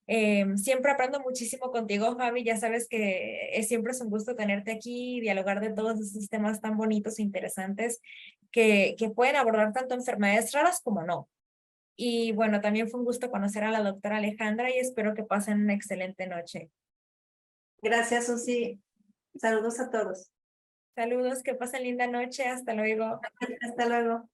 Siempre aprendo muchísimo contigo, Fabi, ya sabes que siempre es un gusto tenerte aquí y dialogar de todos esos temas tan bonitos e interesantes que pueden abordar tanto enfermedades raras como no. Y bueno, también fue un gusto conocer a la doctora Alejandra, y espero que pasen una excelente noche. Gracias, Susi. Saludos a todos. Saludos, que pasen linda noche, hasta luego. Hasta luego.